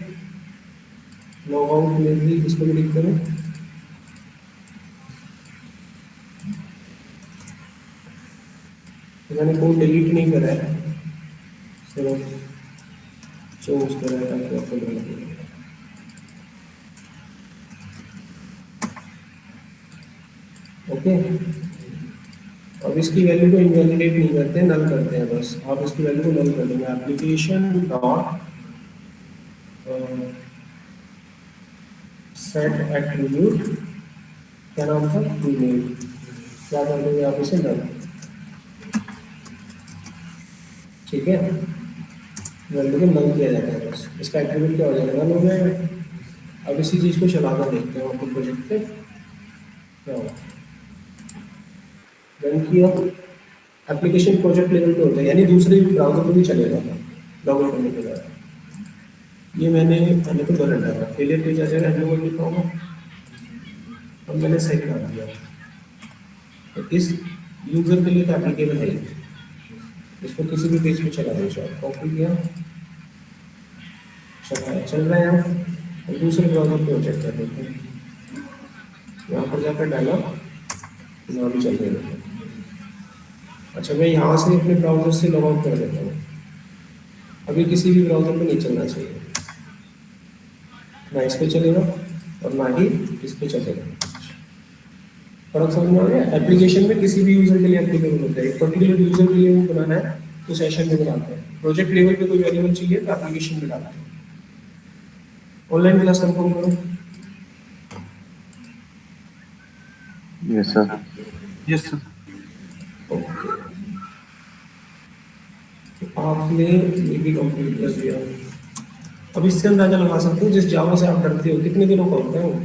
log out में भी इसको भी क्लिक करो। मैंने कोड डिलीट नहीं करा है, सिर्फ चेंज करा है ताकि आपको लगे। ओके, अब इसकी वैल्यू को इनवैलिडेट नहीं करते, नल करते हैं बस। आप इसकी वैल्यू को नल कर देंगे, एप्लीकेशन डॉट सेट एट्रीब्यूट, क्या नाम था, ईमेल, क्या कर देंगे आप इसे, नल, ठीक है, वैल्यू को नल किया जाता है बस। इसका एट्रीब्यूट क्या हो जाएगा, नल हो जाएगा। अब इसी चीज़ को चला कर देखते हैं आपको प्रोजेक्ट पे क्या होगा। रन किया, एप्लीकेशन प्रोजेक्ट लेवल पे होता है, यानी दूसरे ब्राउजर पे भी चलेगा लॉग इन करने के बाद। ये मैंने पहले तो गलत डाला, फेलियर पेज आ जाएगा, हेलो वर्ल्ड लिखा होगा, अब मैंने सही डाल दिया। तो इस यूजर के लिए तो एप्लीकेबल है, इसको किसी भी पेज पे चला दो, कॉपी किया, चल रहा है यहाँ, और दूसरे ब्राउजर पे चेक कर देते हैं, यहाँ पर जाकर डाला, यहाँ भी चल रहा है। अच्छा, मैं यहाँ से अपने ब्राउजर से लॉग आउट कर देता हूँ, अभी किसी भी ब्राउजर पे नहीं चलना चाहिए, ना इस पे चलेगा और ना ही इस पे चलेगा। फर्क समझ में आ गया। एप्लीकेशन में किसी भी यूजर के लिए एप्लीकेबल होता है, एक पर्टिकुलर यूजर के लिए वो बनाना है तो सेशन में बनाते हैं, प्रोजेक्ट लेवल पे कोई वेरिएबल चाहिए तो एप्लीकेशन में डालते हैं। ऑनलाइन क्लास कंफर्म करो। Yes sir. Yes sir. आपने ये भी कंप्लीट कर दिया। अब इससे अंदाजा लगा सकते हो जिस जावा से आप डरते हो कितने दिनों का होता है वो,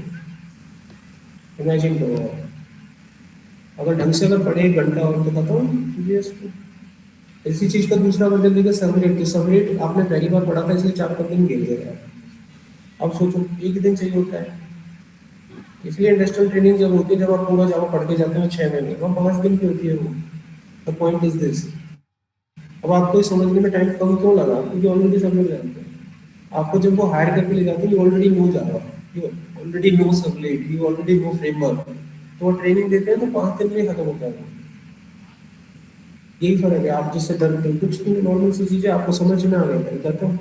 इमेजिन करो आप। अगर ढंग से अगर पढ़े 1 घंटा और तो खत्म। ये इसी चीज का दूसरा वर्जन देखा, सबरेट। तो सबरेट आपने पहली बार पढ़ा था इसलिए 4-5 दिन गिर गया था। अब सोचो 1 दिन चाहिए होता है, इसलिए इंडस्ट्रियल ट्रेनिंग जब होती है, जब आप पूरा जावा पढ़ के जाते हैं 6 महीने, वहाँ 5 दिन की होती है वो। द पॉइंट इज दिस, अब आपको समझने में टाइम कम क्यों लगा, क्योंकि ऑलरेडी सब लोग जानते हैं। आपको जब वो हायर करके ले जाते हैं, you already know Java, you already know sublet, you already know framework, तो वो ट्रेनिंग देते हैं तो 5 दिन में खत्म होता है। यही फर्क है, आप जिससे डरते हैं कुछ नॉर्मल सी चीजें आपको समझ में आ गई है, कहता हूँ।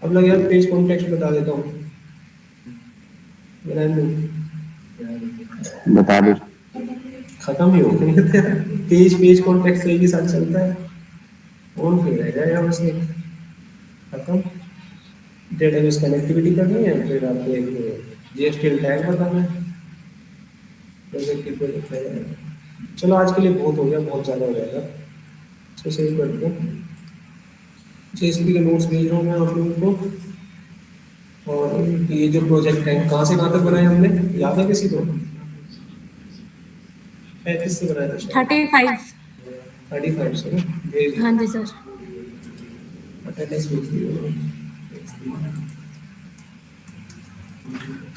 अब लग यार पेज कॉन्टेक्स्ट बता देता हूँ, बता दो। खत्म ही हो गया पेज कॉन्टेक्स्ट एक ही साथ चलता है, ऑन फिर रह जाएगा बस एक, खत्म। डेटाबेस कनेक्टिविटी करनी है, फिर आपको एक जीएसटीएल टैग बताना है, प्रोजेक्ट है। चलो आज के लिए बहुत हो गया, बहुत ज़्यादा हो जाएगा, इसको सेव करते हैं। जेएसपी के नोट्स भेज रहा हूँ मैं आप लोगों को। और ये जो प्रोजेक्ट है कहाँ से कहाँ तक बनाया हमने, याद है किसी को? 35 से बनाया था शायद। 35 से ना, भेज हाँ जी सर। अटेंडेंस भेज दियो।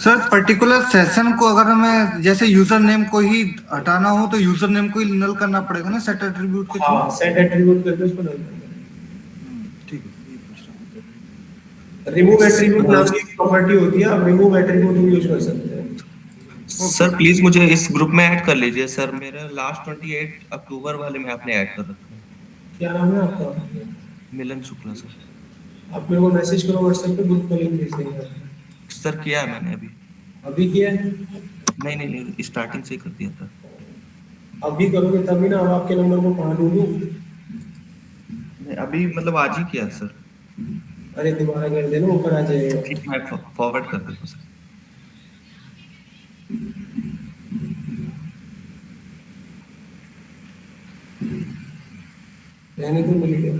सर पर्टिकुलर सेशन को अगर हमें जैसे यूजर नेम को ही हटाना हो तो यूजर नेम को ही नल करना पड़ेगा ना सेट एट्रीब्यूट के थ्रू? हाँ, सेट एट्रीब्यूट करके उसको नल कर देना। ठीक है। रिमूव एट्रीब्यूट नाम की एक प्रॉपर्टी होती है, आप रिमूव एट्रीब्यूट भी यूज कर सकते हैं। सर प्लीज मुझे इस ग्रुप में ऐड कर लीजिए सर, मेरा लास्ट 28 अक्टूबर वाले में आपने ऐड कर रखा है। क्या नाम है आपका? मिलन शुक्ला सर। आप मेरे को मैसेज करो व्हाट्सएप पे, ग्रुप का लिंक भेज देंगे आपको। सर किया है मैंने अभी। अभी किया है? नहीं नहीं नहीं, स्टार्टिंग से ही कर दिया था। अभी करोगे तभी ना, अब आपके नंबर को कहाँ ढूंढूं? नहीं अभी मतलब आज ही किया सर। अरे दोबारा कर देना, ऊपर आ जाएगा। ठीक है, मैं फॉरवर्ड कर देता हूँ सर। रहने को मिल गया।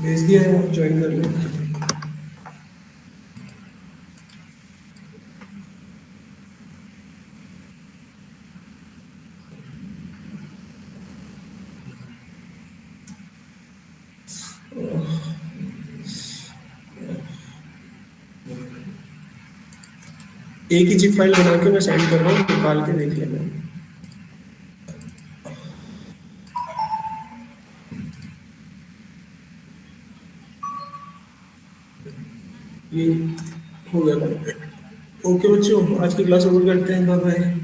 भेज दिया है, आप ज्वाइन कर लो। एक ही जिप फाइल बना के मैं सेंड कर रहा हूँ, निकाल के देख लेना। ये हो गया कंप्लीट। ओके बच्चों, आज की क्लास ओवर करते हैं। Bye bye.